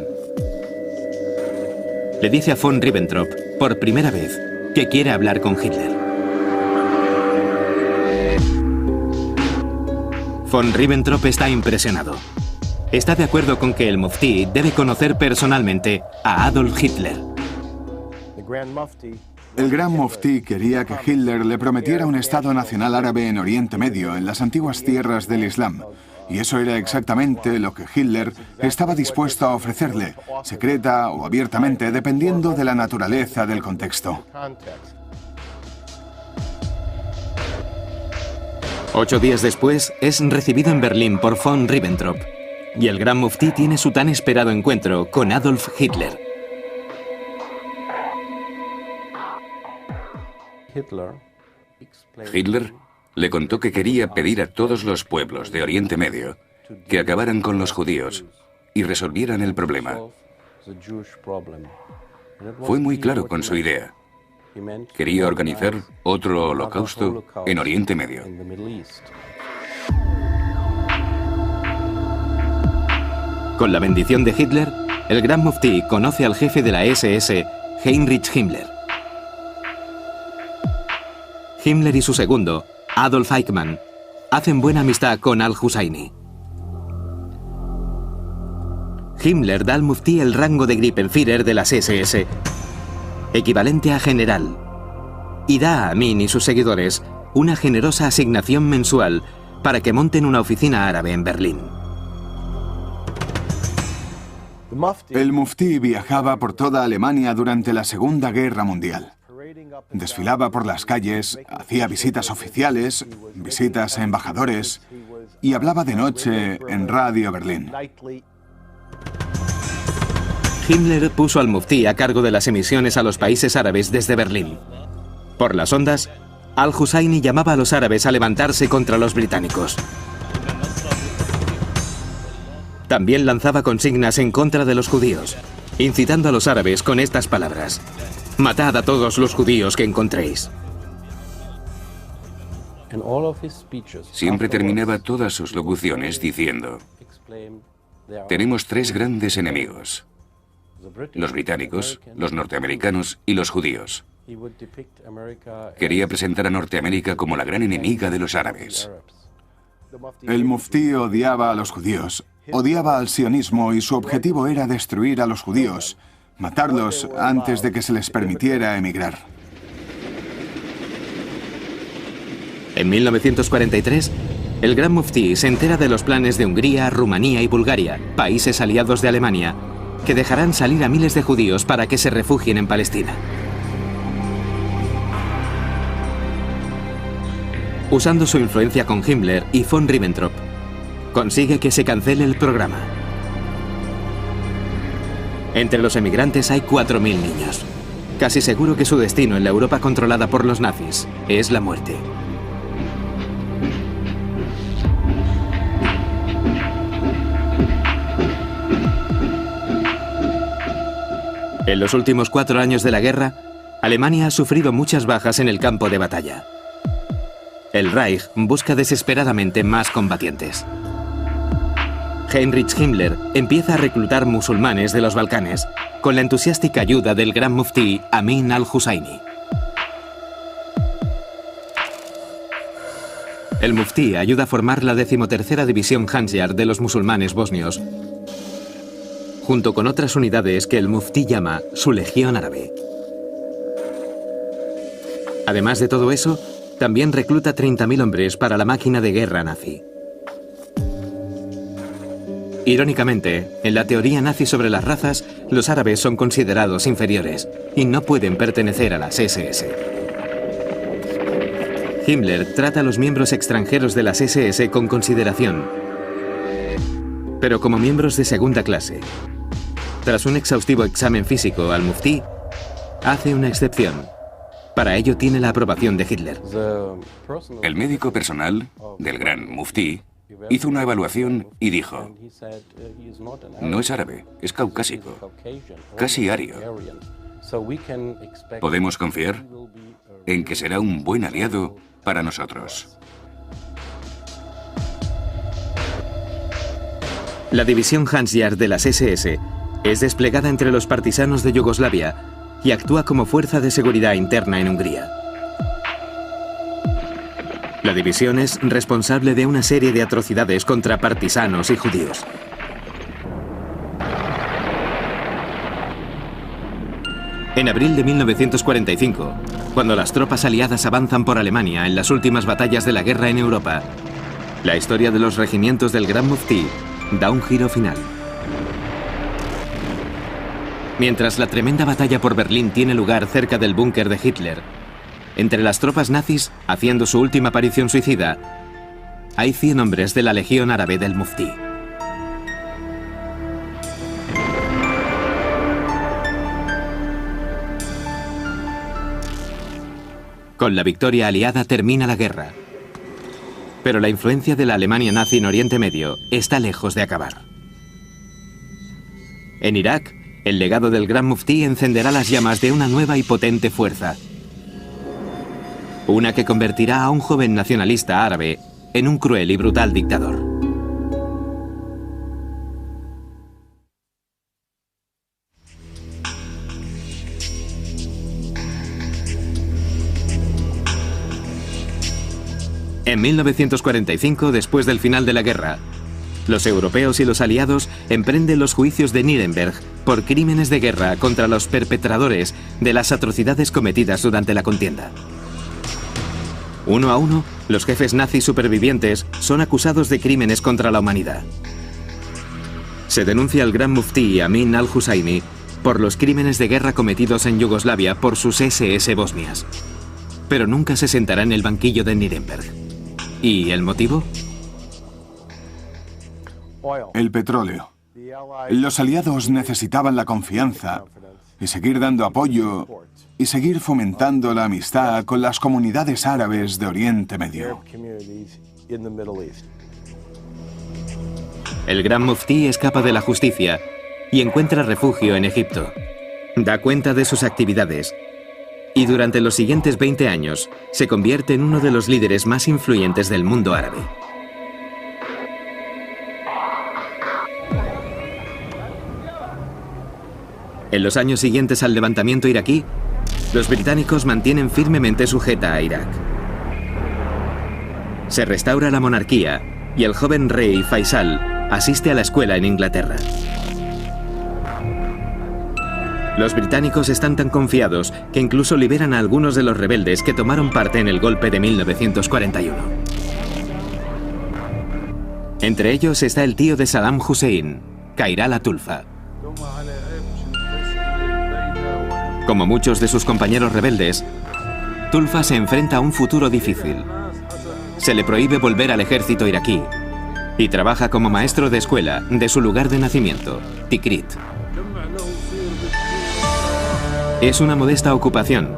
Le dice a von Ribbentrop, por primera vez, que quiere hablar con Hitler. Von Ribbentrop está impresionado. Está de acuerdo con que el muftí debe conocer personalmente a Adolf Hitler. El Gran Muftí quería que Hitler le prometiera un Estado nacional árabe en Oriente Medio, en las antiguas tierras del Islam. Y eso era exactamente lo que Hitler estaba dispuesto a ofrecerle, secreta o abiertamente, dependiendo de la naturaleza del contexto. 8 días después, es recibido en Berlín por von Ribbentrop, y el Gran Muftí tiene su tan esperado encuentro con Adolf Hitler. Hitler le contó que quería pedir a todos los pueblos de Oriente Medio que acabaran con los judíos y resolvieran el problema. Fue muy claro con su idea. Quería organizar otro holocausto en Oriente Medio. Con la bendición de Hitler, el Gran Muftí conoce al jefe de la SS, Heinrich Himmler. Himmler y su segundo, Adolf Eichmann, hacen buena amistad con al-Husayni. Himmler da al muftí el rango de Gruppenführer de las SS, equivalente a general, y da a Amin y sus seguidores una generosa asignación mensual para que monten una oficina árabe en Berlín. El muftí viajaba por toda Alemania durante la Segunda Guerra Mundial. Desfilaba por las calles, hacía visitas oficiales, visitas a embajadores y hablaba de noche en Radio Berlín. Himmler puso al muftí a cargo de las emisiones a los países árabes desde Berlín. Por las ondas, al-Husayni llamaba a los árabes a levantarse contra los británicos. También lanzaba consignas en contra de los judíos, incitando a los árabes con estas palabras: «Matad a todos los judíos que encontréis». Siempre terminaba todas sus locuciones diciendo: tenemos 3 grandes enemigos: los británicos, los norteamericanos y los judíos. Quería presentar a Norteamérica como la gran enemiga de los árabes. El muftí odiaba a los judíos, odiaba al sionismo y su objetivo era destruir a los judíos, matarlos antes de que se les permitiera emigrar. En 1943, el Gran Muftí se entera de los planes de Hungría, Rumanía y Bulgaria, países aliados de Alemania, que dejarán salir a miles de judíos para que se refugien en Palestina. Usando su influencia con Himmler y von Ribbentrop, consigue que se cancele el programa. Entre los emigrantes hay 4.000 niños. Casi seguro que su destino en la Europa controlada por los nazis es la muerte. En los últimos 4 años de la guerra, Alemania ha sufrido muchas bajas en el campo de batalla. El Reich busca desesperadamente más combatientes. Heinrich Himmler empieza a reclutar musulmanes de los Balcanes con la entusiástica ayuda del gran muftí Amin al-Husayni. El muftí ayuda a formar la 13ª División Handjar de los musulmanes bosnios, junto con otras unidades que el muftí llama su Legión Árabe. Además de todo eso, también recluta 30.000 hombres para la máquina de guerra nazi. Irónicamente, en la teoría nazi sobre las razas, los árabes son considerados inferiores y no pueden pertenecer a las SS. Himmler trata a los miembros extranjeros de las SS con consideración, pero como miembros de segunda clase. Tras un exhaustivo examen físico al muftí, hace una excepción. Para ello tiene la aprobación de Hitler. El médico personal del gran muftí hizo una evaluación y dijo: no es árabe, es caucásico, casi ario. Podemos confiar en que será un buen aliado para nosotros. La división Handjar de las SS es desplegada entre los partisanos de Yugoslavia y actúa como fuerza de seguridad interna en Hungría. La división es responsable de una serie de atrocidades contra partisanos y judíos. En abril de 1945, cuando las tropas aliadas avanzan por Alemania en las últimas batallas de la guerra en Europa, la historia de los regimientos del Gran Muftí da un giro final. Mientras la tremenda batalla por Berlín tiene lugar cerca del búnker de Hitler, entre las tropas nazis, haciendo su última aparición suicida, hay 100 hombres de la Legión Árabe del Muftí. Con la victoria aliada termina la guerra, pero la influencia de la Alemania nazi en Oriente Medio está lejos de acabar. En Irak, el legado del Gran Muftí encenderá las llamas de una nueva y potente fuerza. Una que convertirá a un joven nacionalista árabe en un cruel y brutal dictador. En 1945, después del final de la guerra, los europeos y los aliados emprenden los juicios de Nuremberg por crímenes de guerra contra los perpetradores de las atrocidades cometidas durante la contienda. Uno a uno, los jefes nazis supervivientes son acusados de crímenes contra la humanidad. Se denuncia al gran muftí Amin al-Husayni por los crímenes de guerra cometidos en Yugoslavia por sus SS bosnias, pero nunca se sentará en el banquillo de Nuremberg. ¿Y el motivo? El petróleo. Los aliados necesitaban la confianza y seguir dando apoyo y seguir fomentando la amistad con las comunidades árabes de Oriente Medio. El gran muftí escapa de la justicia y encuentra refugio en Egipto. Da cuenta de sus actividades y durante los siguientes 20 años se convierte en uno de los líderes más influyentes del mundo árabe. En los años siguientes al levantamiento iraquí, los británicos mantienen firmemente sujeta a Irak. Se restaura la monarquía y el joven rey Faisal asiste a la escuela en Inglaterra. Los británicos están tan confiados que incluso liberan a algunos de los rebeldes que tomaron parte en el golpe de 1941. Entre ellos está el tío de Saddam Hussein, Khairal Atulfa. Como muchos de sus compañeros rebeldes, Tulfa se enfrenta a un futuro difícil. Se le prohíbe volver al ejército iraquí y trabaja como maestro de escuela de su lugar de nacimiento, Tikrit. Es una modesta ocupación,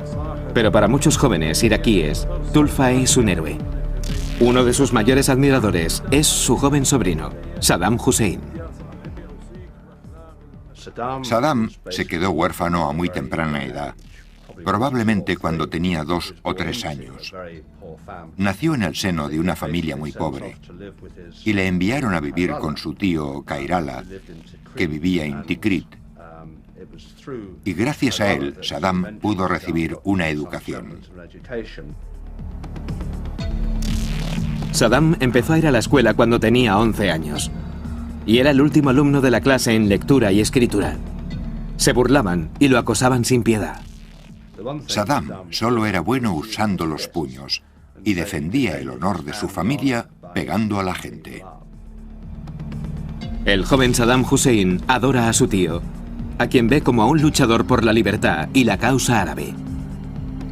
pero para muchos jóvenes iraquíes, Tulfa es un héroe. Uno de sus mayores admiradores es su joven sobrino, Saddam Hussein. Saddam se quedó huérfano a muy temprana edad, probablemente cuando tenía 2 o 3 años. Nació en el seno de una familia muy pobre y le enviaron a vivir con su tío Kairala, que vivía en Tikrit. Y gracias a él, Saddam pudo recibir una educación. Saddam empezó a ir a la escuela cuando tenía 11 años y era el último alumno de la clase en lectura y escritura. Se burlaban y lo acosaban sin piedad. Saddam solo era bueno usando los puños y defendía el honor de su familia pegando a la gente. El joven Saddam Hussein adora a su tío, a quien ve como a un luchador por la libertad y la causa árabe.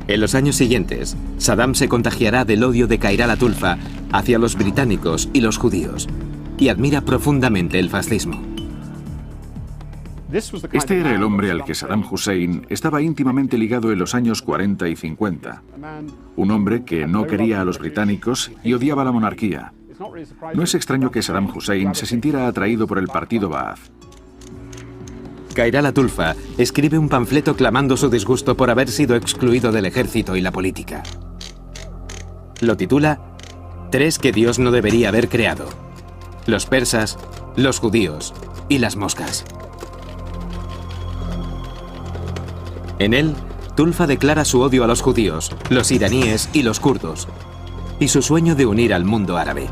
En los años siguientes, Saddam se contagiará del odio de Kairala Tulfa hacia los británicos y los judíos, y admira profundamente el fascismo. Este era el hombre al que Saddam Hussein estaba íntimamente ligado en los años 40 y 50. Un hombre que no quería a los británicos y odiaba la monarquía. No es extraño que Saddam Hussein se sintiera atraído por el partido Ba'ath. Kairala Tulfa escribe un panfleto clamando su disgusto por haber sido excluido del ejército y la política. Lo titula "Tres que Dios no debería haber creado: los persas, los judíos y las moscas". En él, Tulfa declara su odio a los judíos, los iraníes y los kurdos, y su sueño de unir al mundo árabe.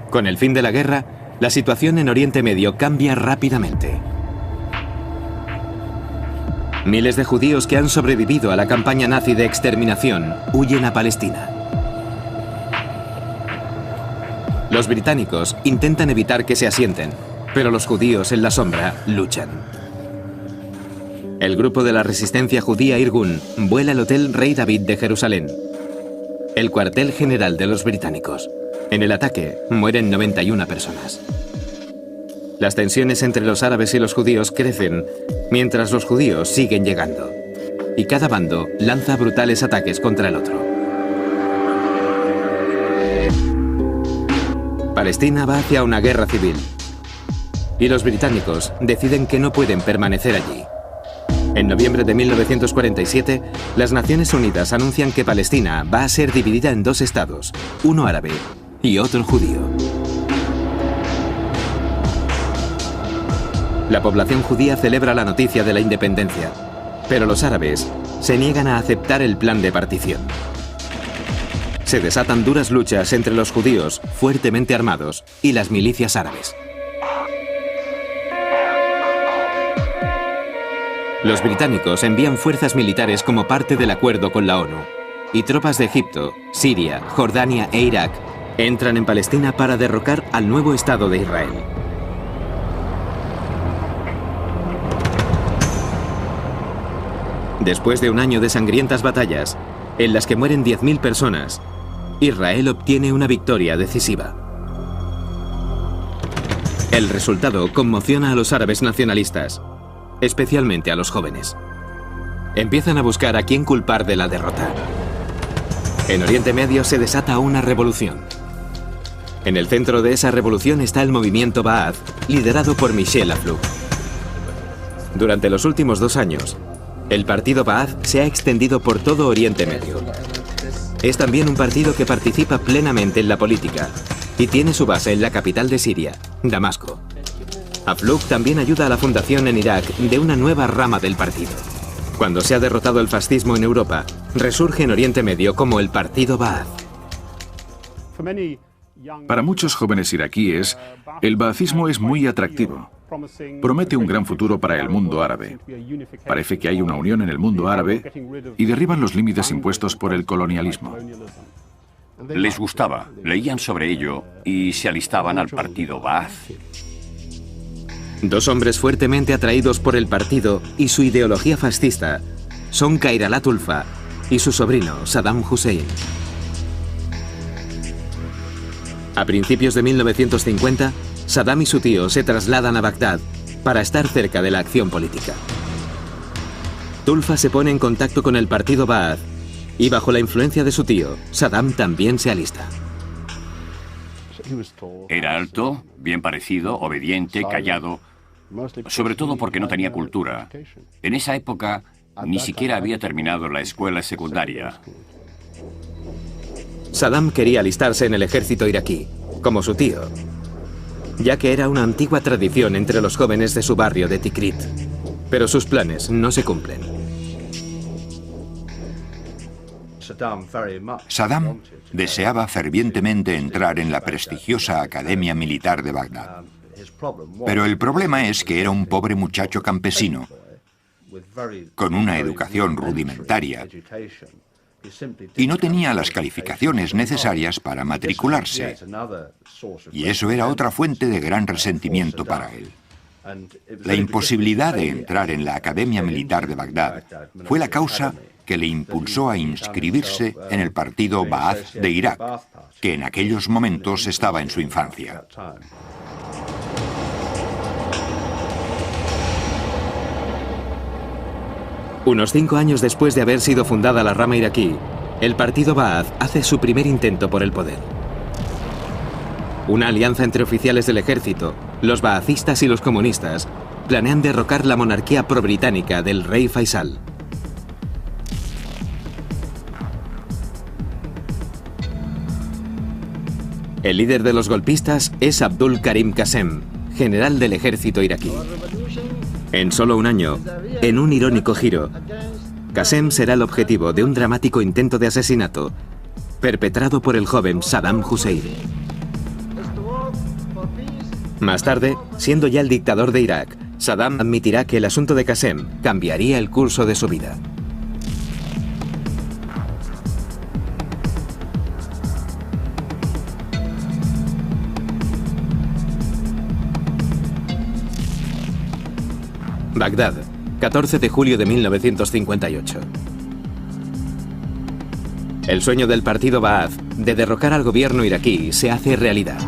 Con el fin de la guerra, la situación en Oriente Medio cambia rápidamente. Miles de judíos que han sobrevivido a la campaña nazi de exterminación huyen a Palestina. Los británicos intentan evitar que se asienten, pero los judíos en la sombra luchan. El grupo de la resistencia judía Irgun vuela el Hotel Rey David de Jerusalén, el cuartel general de los británicos. En el ataque mueren 91 personas. Las tensiones entre los árabes y los judíos crecen mientras los judíos siguen llegando, y cada bando lanza brutales ataques contra el otro. Palestina va hacia una guerra civil, y los británicos deciden que no pueden permanecer allí. En noviembre de 1947, las Naciones Unidas anuncian que Palestina va a ser dividida en 2 estados, uno árabe y otro judío. La población judía celebra la noticia de la independencia, pero los árabes se niegan a aceptar el plan de partición. Se desatan duras luchas entre los judíos, fuertemente armados, y las milicias árabes. Los británicos envían fuerzas militares como parte del acuerdo con la ONU, y tropas de Egipto, Siria, Jordania e Irak entran en Palestina para derrocar al nuevo Estado de Israel. Después de un año de sangrientas batallas, en las que mueren 10.000 personas, Israel obtiene una victoria decisiva. El resultado conmociona a los árabes nacionalistas, especialmente a los jóvenes. Empiezan a buscar a quién culpar de la derrota. En Oriente Medio se desata una revolución. En el centro de esa revolución está el movimiento Ba'ath, liderado por Michel Aflaq. Durante los últimos 2 años, el partido Ba'ath se ha extendido por todo Oriente Medio. Es también un partido que participa plenamente en la política y tiene su base en la capital de Siria, Damasco. Aflaq también ayuda a la fundación en Irak de una nueva rama del partido. Cuando se ha derrotado el fascismo en Europa, resurge en Oriente Medio como el partido Ba'ath. Para muchos jóvenes iraquíes, el ba'athismo es muy atractivo. Promete un gran futuro para el mundo árabe. Parece que hay una unión en el mundo árabe y derriban los límites impuestos por el colonialismo. Les gustaba, leían sobre ello y se alistaban al partido Ba'ath. Dos hombres fuertemente atraídos por el partido y su ideología fascista son Khairallah Tulfa y su sobrino Saddam Hussein. A principios de 1950, Saddam y su tío se trasladan a Bagdad para estar cerca de la acción política. Tulfa se pone en contacto con el partido Ba'ath y bajo la influencia de su tío, Saddam también se alista. Era alto, bien parecido, obediente, callado, sobre todo porque no tenía cultura. En esa época ni siquiera había terminado la escuela secundaria. Saddam quería alistarse en el ejército iraquí, como su tío, ya que era una antigua tradición entre los jóvenes de su barrio de Tikrit. Pero sus planes no se cumplen. Saddam deseaba fervientemente entrar en la prestigiosa Academia Militar de Bagdad. Pero el problema es que era un pobre muchacho campesino, con una educación rudimentaria, y no tenía las calificaciones necesarias para matricularse. Y eso era otra fuente de gran resentimiento para él. La imposibilidad de entrar en la Academia Militar de Bagdad fue la causa que le impulsó a inscribirse en el partido Ba'ath de Irak, que en aquellos momentos estaba en su infancia. Unos 5 años después de haber sido fundada la rama iraquí, el partido Ba'ath hace su primer intento por el poder. Una alianza entre oficiales del ejército, los ba'athistas y los comunistas, planean derrocar la monarquía pro-británica del rey Faisal. El líder de los golpistas es Abdul Karim Qasem, general del ejército iraquí. En solo un año, en un irónico giro, Qasem será el objetivo de un dramático intento de asesinato perpetrado por el joven Saddam Hussein. Más tarde, siendo ya el dictador de Irak, Saddam admitirá que el asunto de Qasem cambiaría el curso de su vida. Bagdad, 14 de julio de 1958. El sueño del partido Ba'ath de derrocar al gobierno iraquí se hace realidad.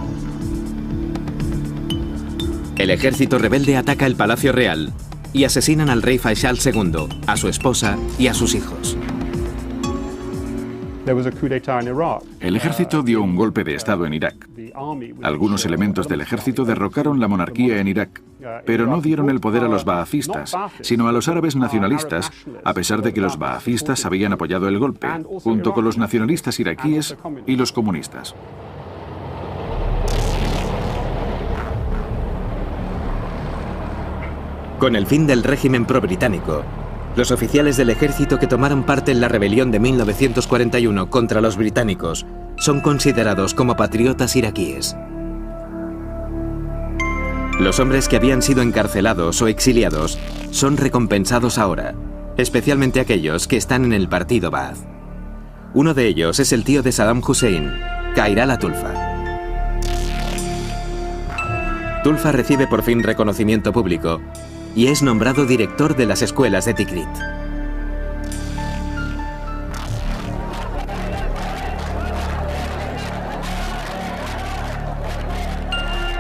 El ejército rebelde ataca el Palacio Real y asesinan al rey Faisal II, a su esposa y a sus hijos. El ejército dio un golpe de estado en Irak. Algunos elementos del ejército derrocaron la monarquía en Irak, pero no dieron el poder a los ba'athistas, sino a los árabes nacionalistas, a pesar de que los ba'athistas habían apoyado el golpe, junto con los nacionalistas iraquíes y los comunistas. Con el fin del régimen pro-británico, los oficiales del ejército que tomaron parte en la rebelión de 1941 contra los británicos son considerados como patriotas iraquíes. Los hombres que habían sido encarcelados o exiliados son recompensados ahora, especialmente aquellos que están en el partido Ba'ath. Uno de ellos es el tío de Saddam Hussein, Khairallah Tulfa. Tulfa recibe por fin reconocimiento público y es nombrado director de las escuelas de Tikrit.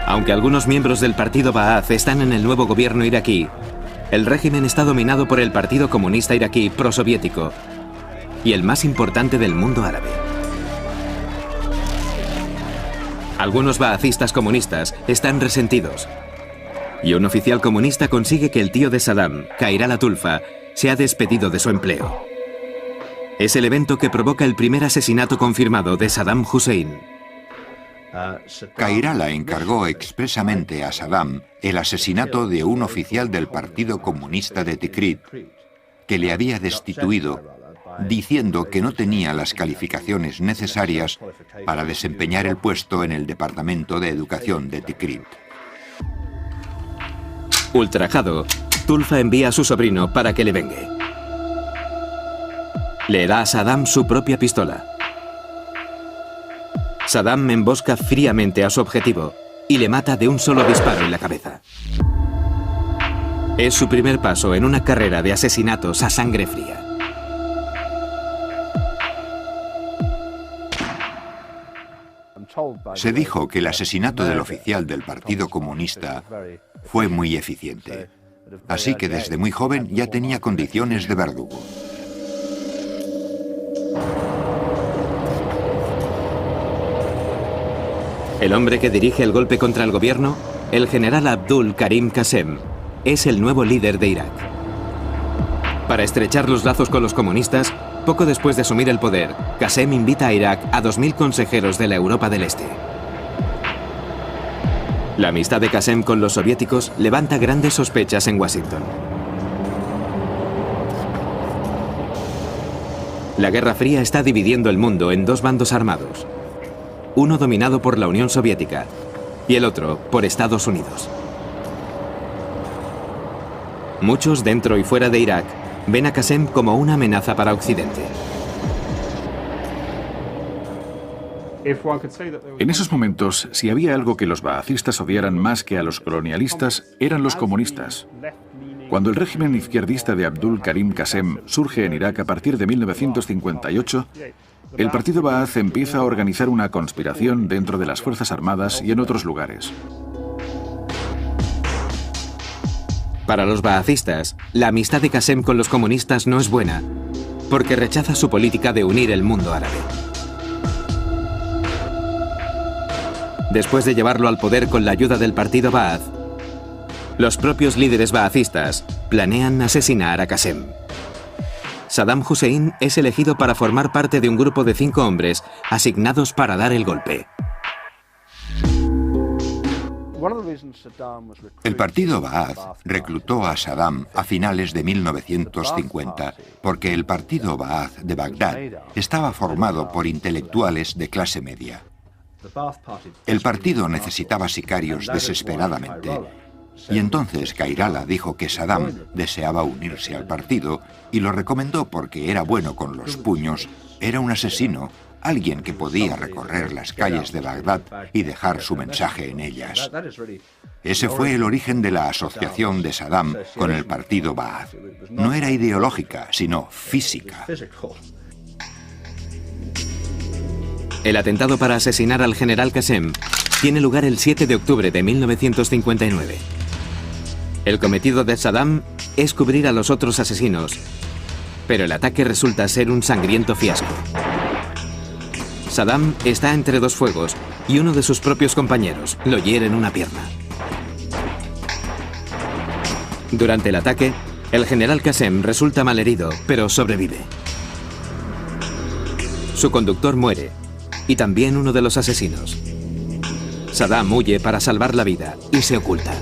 Aunque algunos miembros del partido Ba'ath están en el nuevo gobierno iraquí, el régimen está dominado por el Partido Comunista Iraquí prosoviético y el más importante del mundo árabe. Algunos ba'athistas comunistas están resentidos y un oficial comunista consigue que el tío de Saddam, Khairallah Tulfa, sea despedido de su empleo. Es el evento que provoca el primer asesinato confirmado de Saddam Hussein. Khairallah encargó expresamente a Saddam el asesinato de un oficial del Partido Comunista de Tikrit, que le había destituido, diciendo que no tenía las calificaciones necesarias para desempeñar el puesto en el Departamento de Educación de Tikrit. Ultrajado, Tulfa envía a su sobrino para que le vengue. Le da a Saddam su propia pistola. Saddam embosca fríamente a su objetivo y le mata de un solo disparo en la cabeza. Es su primer paso en una carrera de asesinatos a sangre fría. Se dijo que el asesinato del oficial del Partido Comunista fue muy eficiente. Así que desde muy joven ya tenía condiciones de verdugo. El hombre que dirige el golpe contra el gobierno, el general Abdul Karim Qasem, es el nuevo líder de Irak. Para estrechar los lazos con los comunistas, poco después de asumir el poder, Qasem invita a Irak a 2000 consejeros de la Europa del Este. La amistad de Qasem con los soviéticos levanta grandes sospechas en Washington. La Guerra Fría está dividiendo el mundo en dos bandos armados. Uno dominado por la Unión Soviética y el otro por Estados Unidos. Muchos dentro y fuera de Irak ven a Qasem como una amenaza para Occidente. En esos momentos, si había algo que los baacistas odiaran más que a los colonialistas, eran los comunistas. Cuando el régimen izquierdista de Abdul Karim Qasem surge en Irak a partir de 1958, el partido Ba'ath empieza a organizar una conspiración dentro de las Fuerzas Armadas y en otros lugares. Para los baacistas, la amistad de Qasem con los comunistas no es buena, porque rechaza su política de unir el mundo árabe. Después de llevarlo al poder con la ayuda del partido Ba'ath, los propios líderes baacistas planean asesinar a Qasem. Saddam Hussein es elegido para formar parte de un grupo de 5 hombres asignados para dar el golpe. El partido Ba'ath reclutó a Saddam a finales de 1950 porque el partido Ba'ath de Bagdad estaba formado por intelectuales de clase media. El partido necesitaba sicarios desesperadamente y entonces Kairala dijo que Saddam deseaba unirse al partido y lo recomendó porque era bueno con los puños, era un asesino, alguien que podía recorrer las calles de Bagdad y dejar su mensaje en ellas. Ese fue el origen de la asociación de Saddam con el partido Ba'ath. No era ideológica, sino física. El atentado para asesinar al general Qasem tiene lugar el 7 de octubre de 1959. El cometido de Saddam es cubrir a los otros asesinos, pero el ataque resulta ser un sangriento fiasco. Saddam está entre dos fuegos y uno de sus propios compañeros lo hiere en una pierna. Durante el ataque, el general Qasem resulta malherido, pero sobrevive. Su conductor muere, y también uno de los asesinos. Saddam huye para salvar la vida y se oculta.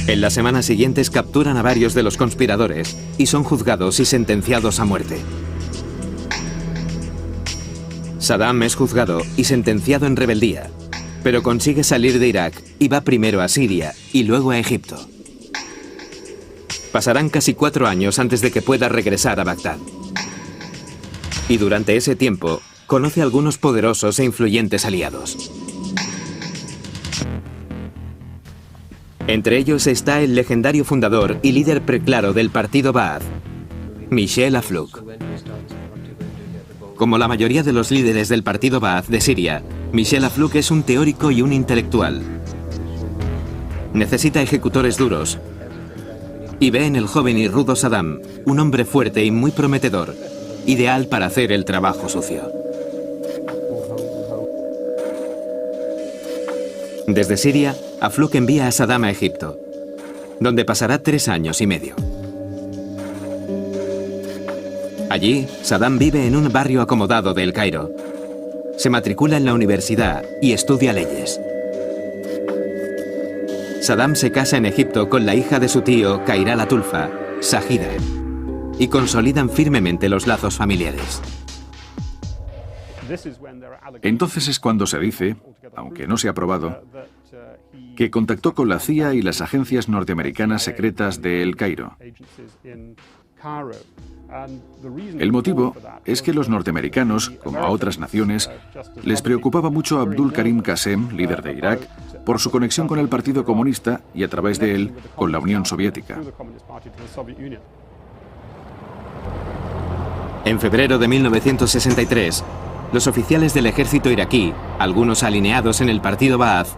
En las semanas siguientes capturan a varios de los conspiradores y son juzgados y sentenciados a muerte. Saddam es juzgado y sentenciado en rebeldía, pero consigue salir de Irak y va primero a Siria y luego a Egipto. Pasarán casi 4 años antes de que pueda regresar a Bagdad. Y durante ese tiempo, conoce a algunos poderosos e influyentes aliados. Entre ellos está el legendario fundador y líder preclaro del partido Ba'ath, Michel Aflaq. Como la mayoría de los líderes del partido Ba'ath de Siria, Michel Aflaq es un teórico y un intelectual. Necesita ejecutores duros y ve en el joven y rudo Saddam un hombre fuerte y muy prometedor, ideal para hacer el trabajo sucio. Desde Siria, Aflaq envía a Saddam a Egipto, donde pasará 3 años y medio. Allí, Saddam vive en un barrio acomodado de El Cairo. Se matricula en la universidad y estudia leyes. Saddam se casa en Egipto con la hija de su tío, Kairala Tulfa, Sajida, y consolidan firmemente los lazos familiares. Entonces es cuando se dice aunque no se ha probado, que contactó con la CIA y las agencias norteamericanas secretas de El Cairo. El motivo es que los norteamericanos, como a otras naciones, les preocupaba mucho a Abdul Karim Qasem, líder de Irak, por su conexión con el Partido Comunista y, a través de él, con la Unión Soviética. En febrero de 1963, los oficiales del ejército iraquí, algunos alineados en el partido Ba'ath,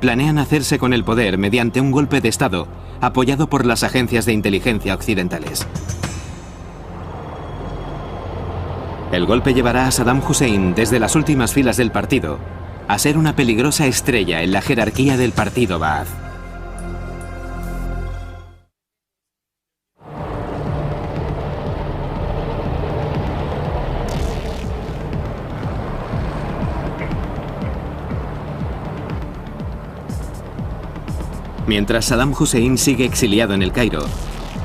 planean hacerse con el poder mediante un golpe de Estado apoyado por las agencias de inteligencia occidentales. El golpe llevará a Saddam Hussein desde las últimas filas del partido a ser una peligrosa estrella en la jerarquía del partido Ba'ath. Mientras Saddam Hussein sigue exiliado en El Cairo,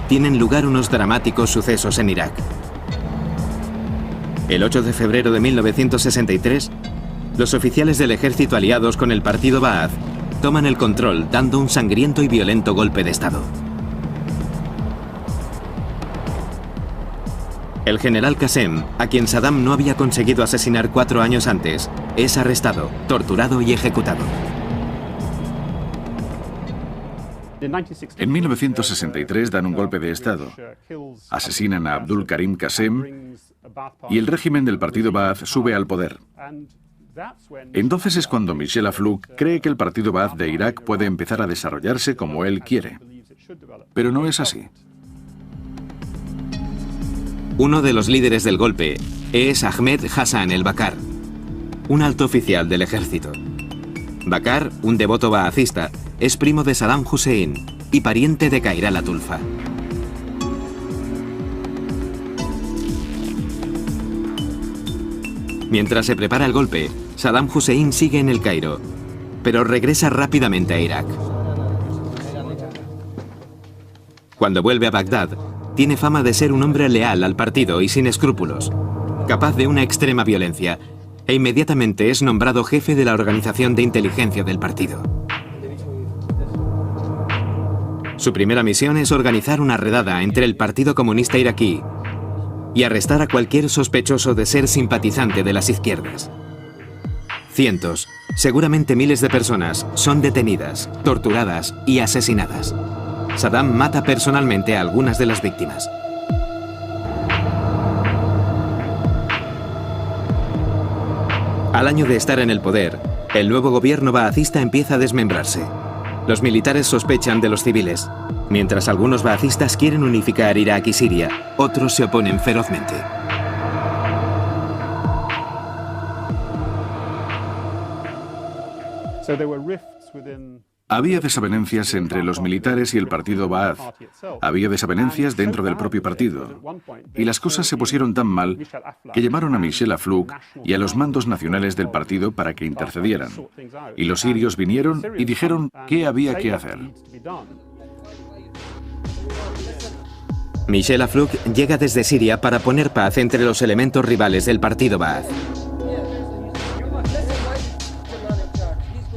tienen lugar unos dramáticos sucesos en Irak. El 8 de febrero de 1963, los oficiales del ejército aliados con el partido Ba'ath toman el control dando un sangriento y violento golpe de Estado. El general Qasem, a quien Saddam no había conseguido asesinar 4 años antes, es arrestado, torturado y ejecutado. En 1963 dan un golpe de Estado, asesinan a Abdul Karim Qasem y el régimen del partido Ba'ath sube al poder. Entonces es cuando Michel Aflaq cree que el partido Ba'ath de Irak puede empezar a desarrollarse como él quiere. Pero no es así. Uno de los líderes del golpe es Ahmed Hassan el-Bakr, un alto oficial del ejército. Bakr, un devoto ba'athista, es primo de Saddam Hussein y pariente de Khairal Atulfa. Mientras se prepara el golpe, Saddam Hussein sigue en El Cairo, pero regresa rápidamente a Irak. Cuando vuelve a Bagdad, tiene fama de ser un hombre leal al partido y sin escrúpulos, capaz de una extrema violencia, e inmediatamente es nombrado jefe de la organización de inteligencia del partido. Su primera misión es organizar una redada entre el Partido Comunista Iraquí y arrestar a cualquier sospechoso de ser simpatizante de las izquierdas. Cientos, seguramente miles de personas son detenidas, torturadas y asesinadas. Saddam mata personalmente a algunas de las víctimas. Al año de estar en el poder, el nuevo gobierno ba'athista empieza a desmembrarse. Los militares sospechan de los civiles. Mientras algunos ba'athistas quieren unificar Irak y Siria, otros se oponen ferozmente. Había desavenencias entre los militares y el partido Ba'ath. Había desavenencias dentro del propio partido. Y las cosas se pusieron tan mal que llamaron a Michel Aflaq y a los mandos nacionales del partido para que intercedieran. Y los sirios vinieron y dijeron qué había que hacer. Michel Aflaq llega desde Siria para poner paz entre los elementos rivales del partido Ba'ath.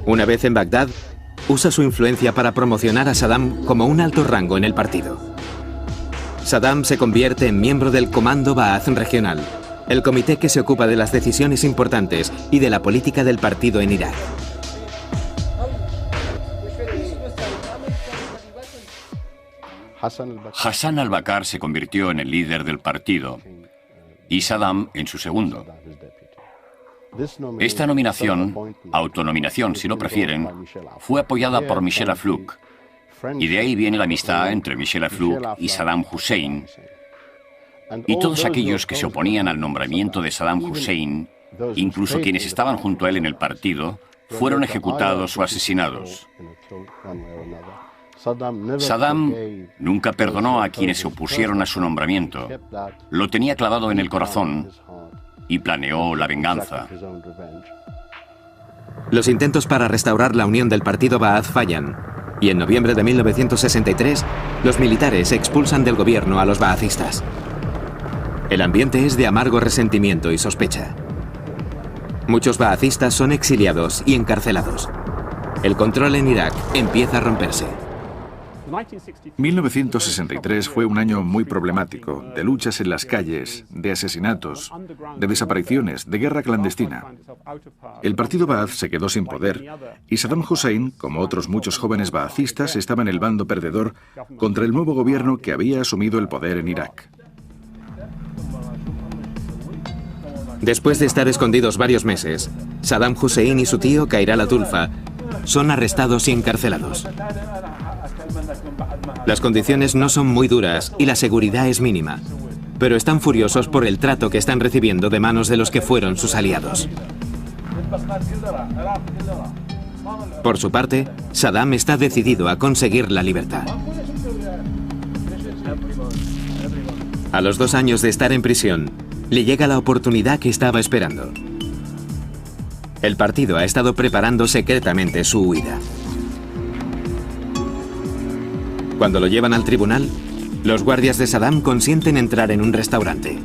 Una vez en Bagdad, usa su influencia para promocionar a Saddam como un alto rango en el partido. Saddam se convierte en miembro del Comando Ba'ath Regional, el comité que se ocupa de las decisiones importantes y de la política del partido en Irak. Hassan al-Bakr se convirtió en el líder del partido y Saddam en su segundo. Esta nominación, autonominación si lo prefieren, fue apoyada por Michel Aflaq, y de ahí viene la amistad entre Michel Aflaq y Saddam Hussein. Y todos aquellos que se oponían al nombramiento de Saddam Hussein, incluso quienes estaban junto a él en el partido, fueron ejecutados o asesinados. Saddam nunca perdonó a quienes se opusieron a su nombramiento. Lo tenía clavado en el corazón y planeó la venganza. Los intentos para restaurar la unión del partido Ba'ath fallan, y en noviembre de 1963, los militares expulsan del gobierno a los ba'athistas. El ambiente es de amargo resentimiento y sospecha. Muchos baathistas son exiliados y encarcelados. El control en Irak empieza a romperse. 1963 fue un año muy problemático, de luchas en las calles, de asesinatos, de desapariciones, de guerra clandestina. El partido Baath se quedó sin poder y Saddam Hussein, como otros muchos jóvenes baathistas, estaba en el bando perdedor contra el nuevo gobierno que había asumido el poder en Irak. Después de estar escondidos varios meses, Saddam Hussein y su tío Khairal Atulfa son arrestados y encarcelados. Las condiciones no son muy duras y la seguridad es mínima, pero están furiosos por el trato que están recibiendo de manos de los que fueron sus aliados. Por su parte, Saddam está decidido a conseguir la libertad. A los 2 años de estar en prisión, le llega la oportunidad que estaba esperando. El partido ha estado preparando secretamente su huida. Cuando lo llevan al tribunal, los guardias de Saddam consienten entrar en un restaurante.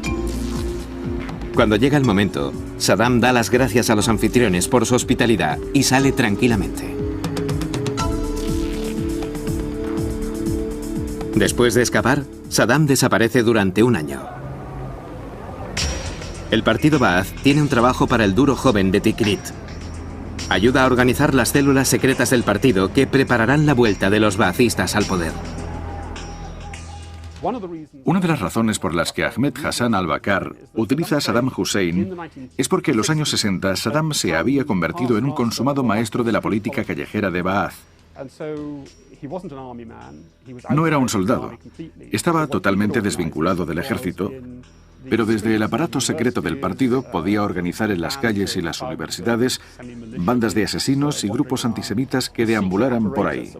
Cuando llega el momento, Saddam da las gracias a los anfitriones por su hospitalidad y sale tranquilamente. Después de escapar, Saddam desaparece durante 1 año. El partido Baath tiene un trabajo para el duro joven de Tikrit. Ayuda a organizar las células secretas del partido que prepararán la vuelta de los baathistas al poder. Una de las razones por las que Ahmed Hassan al-Bakr utiliza a Saddam Hussein es porque en los años 60 Saddam se había convertido en un consumado maestro de la política callejera de Baath. No era un soldado, estaba totalmente desvinculado del ejército, pero desde el aparato secreto del partido podía organizar en las calles y las universidades bandas de asesinos y grupos antisemitas que deambularan por ahí.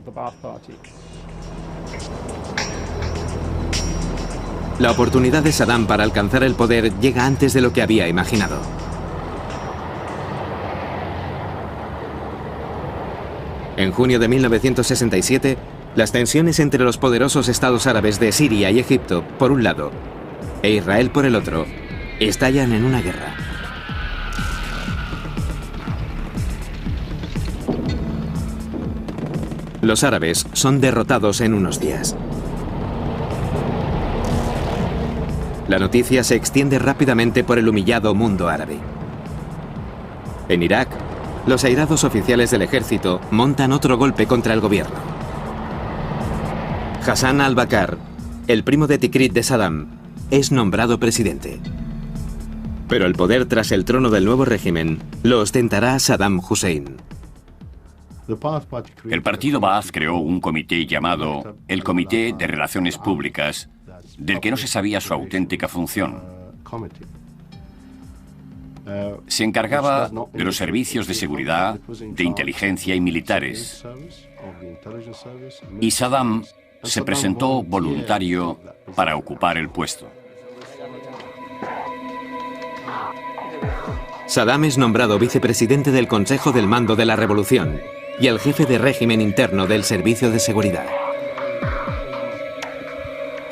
La oportunidad de Saddam para alcanzar el poder llega antes de lo que había imaginado. En junio de 1967, las tensiones entre los poderosos estados árabes de Siria y Egipto, por un lado, e Israel por el otro, estallan en una guerra. Los árabes son derrotados en unos días. La noticia se extiende rápidamente por el humillado mundo árabe. En Irak, los airados oficiales del ejército montan otro golpe contra el gobierno. Hassan al-Bakr, el primo de Tikrit de Saddam, es nombrado presidente. Pero el poder tras el trono del nuevo régimen lo ostentará Saddam Hussein. El partido Baath creó un comité llamado el Comité de Relaciones Públicas, del que no se sabía su auténtica función. Se encargaba de los servicios de seguridad, de inteligencia y militares. Y Saddam se presentó voluntario para ocupar el puesto. Saddam es nombrado vicepresidente del Consejo del Mando de la Revolución y el jefe de régimen interno del Servicio de Seguridad.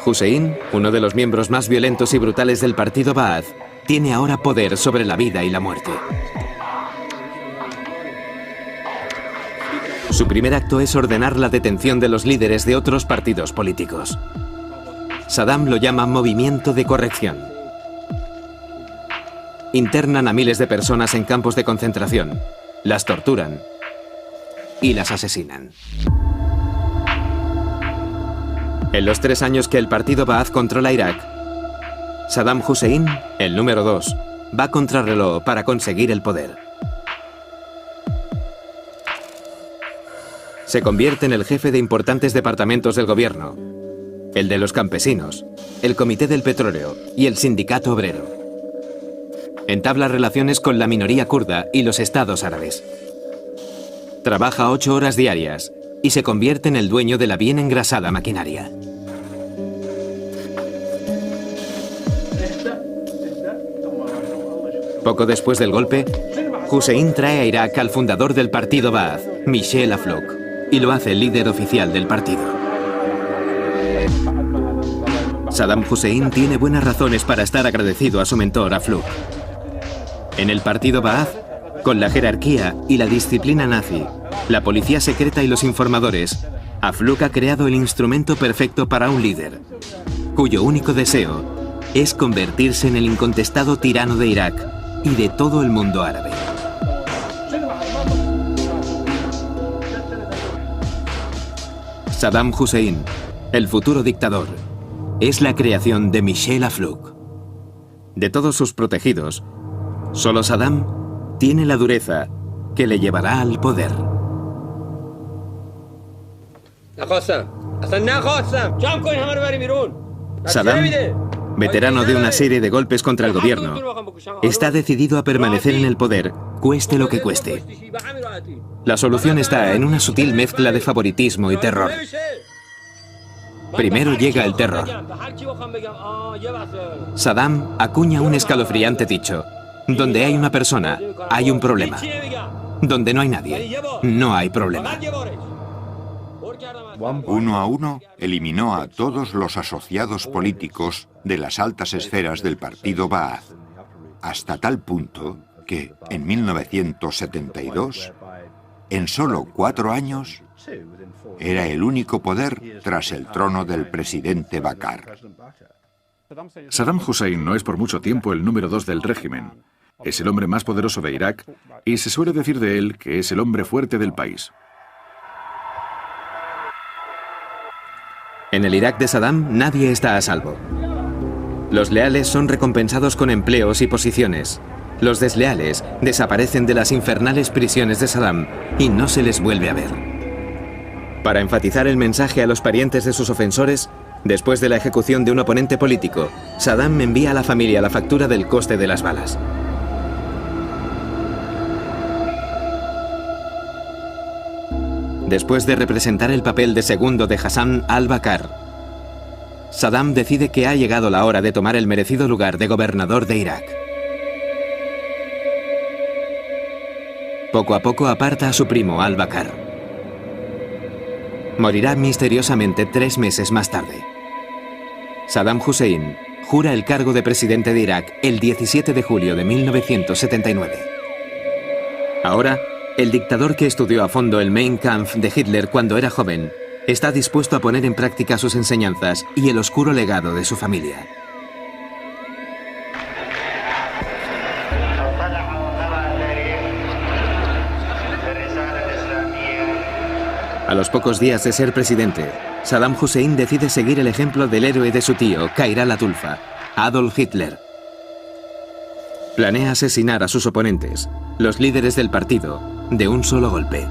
Hussein, uno de los miembros más violentos y brutales del partido Baath, tiene ahora poder sobre la vida y la muerte. Su primer acto es ordenar la detención de los líderes de otros partidos políticos. Saddam lo llama movimiento de corrección. Internan a miles de personas en campos de concentración, las torturan y las asesinan. En los 3 años que el partido Baath controla Irak, Saddam Hussein, el número 2, va contrarreloj para conseguir el poder. Se convierte en el jefe de importantes departamentos del gobierno, el de los campesinos, el Comité del Petróleo y el Sindicato Obrero. Entabla relaciones con la minoría kurda y los estados árabes. Trabaja 8 horas diarias y se convierte en el dueño de la bien engrasada maquinaria. Poco después del golpe, Hussein trae a Irak al fundador del partido Baath, Michel Aflouk, y lo hace líder oficial del partido. Saddam Hussein tiene buenas razones para estar agradecido a su mentor Aflouk. En el partido Baath, Con la jerarquía y la disciplina nazi, la policía secreta y los informadores, Afluk ha creado el instrumento perfecto para un líder, cuyo único deseo es convertirse en el incontestado tirano de Irak y de todo el mundo árabe. Saddam Hussein, el futuro dictador, es la creación de Michel Afluk. De todos sus protegidos, solo Saddam tiene la dureza que le llevará al poder. Saddam, veterano de una serie de golpes contra el gobierno, está decidido a permanecer en el poder, cueste lo que cueste. La solución está en una sutil mezcla de favoritismo y terror. Primero llega el terror. Saddam acuña un escalofriante dicho: donde hay una persona, hay un problema. Donde no hay nadie, no hay problema. Uno a uno, eliminó a todos los asociados políticos de las altas esferas del partido Ba'ath, hasta tal punto que, en 1972, en solo 4 años, era el único poder tras el trono del presidente Bakr. Saddam Hussein no es por mucho tiempo el número 2 del régimen. Es el hombre más poderoso de Irak y se suele decir de él que es el hombre fuerte del país. En el Irak de Saddam nadie está a salvo. Los leales son recompensados con empleos y posiciones. Los desleales desaparecen de las infernales prisiones de Saddam y no se les vuelve a ver. Para enfatizar el mensaje a los parientes de sus ofensores, después de la ejecución de un oponente político, Saddam envía a la familia la factura del coste de las balas. Después de representar el papel de segundo de Hassan al-Bakr, Saddam decide que ha llegado la hora de tomar el merecido lugar de gobernador de Irak. Poco a poco aparta a su primo al-Bakr. Morirá misteriosamente 3 meses más tarde. Saddam Hussein jura el cargo de presidente de Irak el 17 de julio de 1979. Ahora, el dictador que estudió a fondo el Mein Kampf de Hitler cuando era joven está dispuesto a poner en práctica sus enseñanzas y el oscuro legado de su familia. A los pocos días de ser presidente, Saddam Hussein decide seguir el ejemplo del héroe de su tío, Khairal Atulfa, Adolf Hitler. Planea asesinar a sus oponentes, los líderes del partido, de un solo golpe.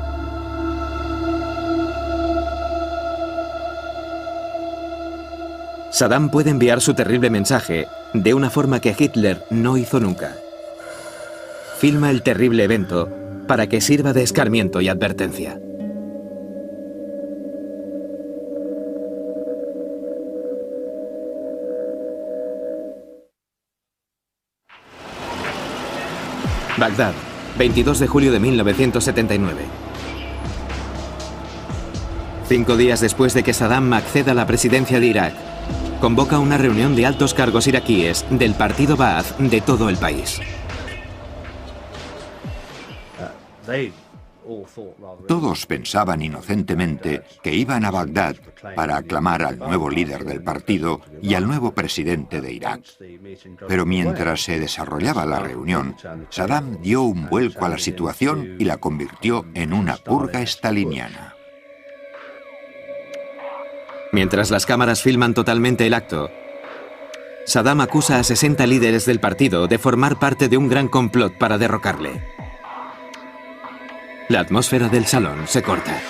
Saddam puede enviar su terrible mensaje de una forma que Hitler no hizo nunca. Filma el terrible evento para que sirva de escarmiento y advertencia. Bagdad, 22 de julio de 1979. 5 días después de que Saddam acceda a la presidencia de Irak, convoca una reunión de altos cargos iraquíes del partido Ba'ath de todo el país. Todos pensaban inocentemente que iban a Bagdad para aclamar al nuevo líder del partido y al nuevo presidente de Irak. Pero mientras se desarrollaba la reunión, Saddam dio un vuelco a la situación y la convirtió en una purga staliniana. Mientras las cámaras filman totalmente el acto, Saddam acusa a 60 líderes del partido de formar parte de un gran complot para derrocarle. La atmósfera del salón se corta.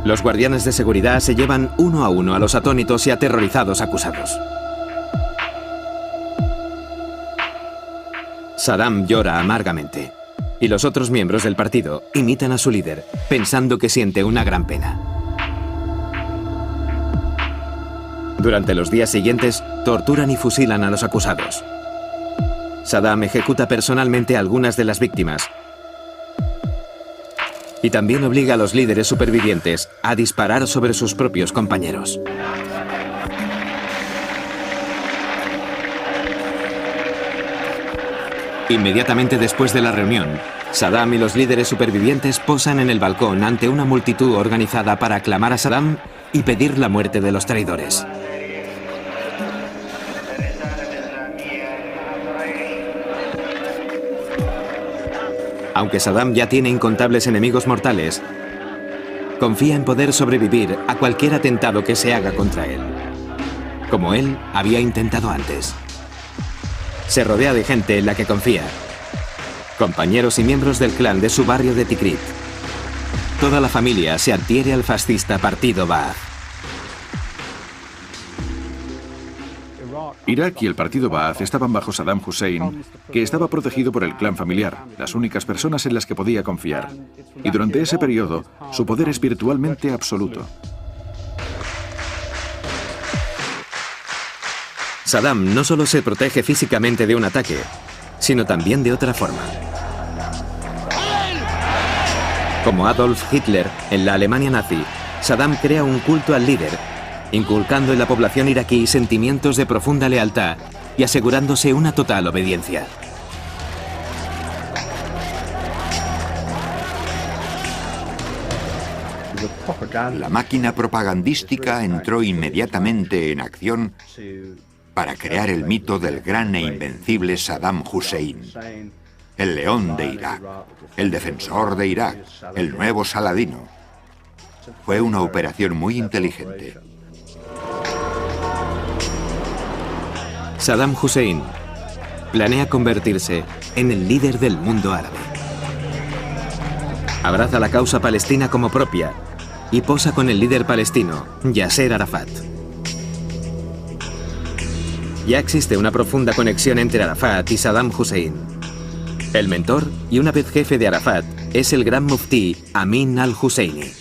Los guardianes de seguridad se llevan uno a uno a los atónitos y aterrorizados acusados. Saddam llora amargamente, y los otros miembros del partido imitan a su líder, pensando que siente una gran pena. Durante los días siguientes, torturan y fusilan a los acusados. Saddam ejecuta personalmente a algunas de las víctimas, y también obliga a los líderes supervivientes a disparar sobre sus propios compañeros. Inmediatamente después de la reunión, Saddam y los líderes supervivientes posan en el balcón ante una multitud organizada para aclamar a Saddam y pedir la muerte de los traidores. Aunque Saddam ya tiene incontables enemigos mortales, confía en poder sobrevivir a cualquier atentado que se haga contra él, como él había intentado antes. Se rodea de gente en la que confía, compañeros y miembros del clan de su barrio de Tikrit. Toda la familia se adhiere al fascista Partido Ba'ath. Irak y el partido Ba'ath estaban bajo Saddam Hussein, que estaba protegido por el clan familiar, las únicas personas en las que podía confiar. Y durante ese periodo, su poder es virtualmente absoluto. Saddam no solo se protege físicamente de un ataque, sino también de otra forma. Como Adolf Hitler en la Alemania nazi, Saddam crea un culto al líder, inculcando en la población iraquí sentimientos de profunda lealtad y asegurándose una total obediencia. La máquina propagandística entró inmediatamente en acción para crear el mito del gran e invencible Saddam Hussein, el león de Irak, el defensor de Irak, el nuevo Saladino. Fue una operación muy inteligente. Saddam Hussein planea convertirse en el líder del mundo árabe. Abraza la causa palestina como propia y posa con el líder palestino, Yasser Arafat. Ya existe una profunda conexión entre Arafat y Saddam Hussein. El mentor y una vez jefe de Arafat es el gran muftí Amin al-Husseini,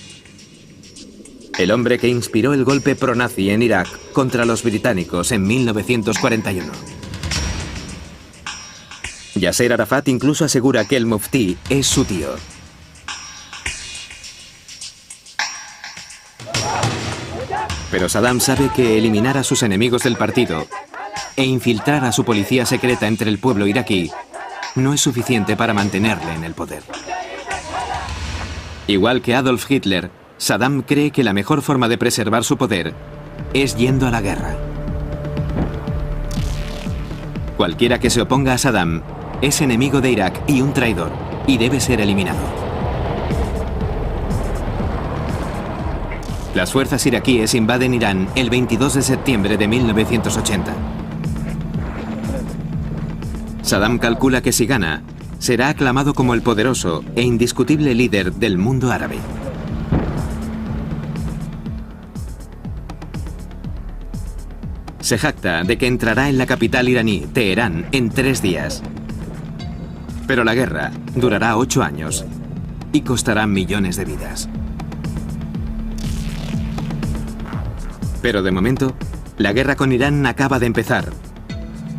el hombre que inspiró el golpe pro-nazi en Irak contra los británicos en 1941. Yasser Arafat incluso asegura que el muftí es su tío. Pero Saddam sabe que eliminar a sus enemigos del partido e infiltrar a su policía secreta entre el pueblo iraquí no es suficiente para mantenerle en el poder. Igual que Adolf Hitler, Saddam cree que la mejor forma de preservar su poder es yendo a la guerra. Cualquiera que se oponga a Saddam es enemigo de Irak y un traidor, y debe ser eliminado. Las fuerzas iraquíes invaden Irán el 22 de septiembre de 1980. Saddam calcula que si gana, será aclamado como el poderoso e indiscutible líder del mundo árabe. Se jacta de que entrará en la capital iraní, Teherán, en 3 días. Pero la guerra durará 8 años y costará millones de vidas. Pero de momento, la guerra con Irán acaba de empezar.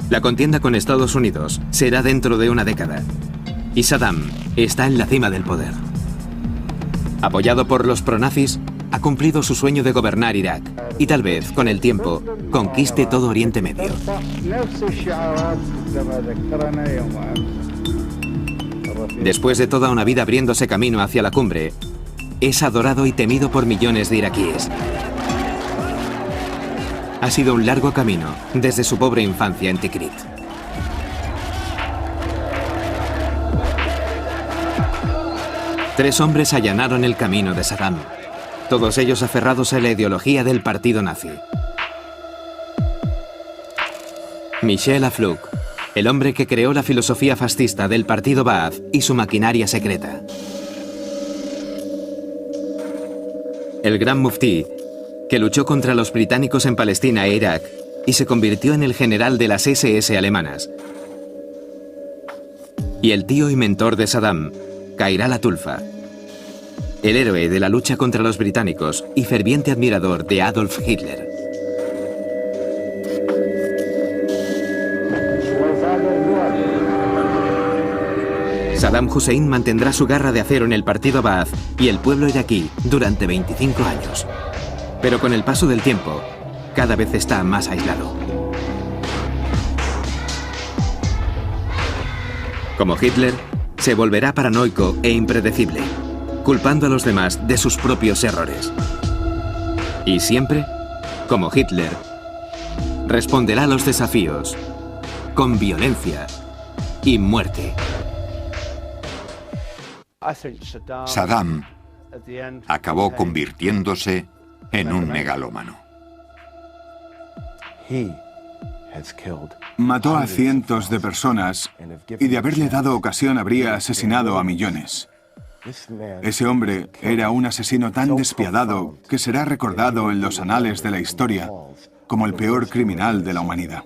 La contienda con Estados Unidos será dentro de una década. Y Saddam está en la cima del poder. Apoyado por los pronazis, ha cumplido su sueño de gobernar Irak y tal vez, con el tiempo, conquiste todo Oriente Medio. Después de toda una vida abriéndose camino hacia la cumbre, es adorado y temido por millones de iraquíes. Ha sido un largo camino desde su pobre infancia en Tikrit. Tres hombres allanaron el camino de Saddam, todos ellos aferrados a la ideología del partido nazi. Michel Aflaq, el hombre que creó la filosofía fascista del partido Ba'ath y su maquinaria secreta. El gran muftí, que luchó contra los británicos en Palestina e Irak y se convirtió en el general de las SS alemanas. Y el tío y mentor de Saddam, Khairal Atulfa, el héroe de la lucha contra los británicos y ferviente admirador de Adolf Hitler. Saddam Hussein mantendrá su garra de acero en el partido Ba'ath y el pueblo iraquí durante 25 años. Pero con el paso del tiempo, cada vez está más aislado. Como Hitler, se volverá paranoico e impredecible, culpando a los demás de sus propios errores. Y siempre, como Hitler, responderá a los desafíos con violencia y muerte. Saddam acabó convirtiéndose en un megalómano. Mató a cientos de personas y de haberle dado ocasión habría asesinado a millones. Ese hombre era un asesino tan despiadado que será recordado en los anales de la historia como el peor criminal de la humanidad.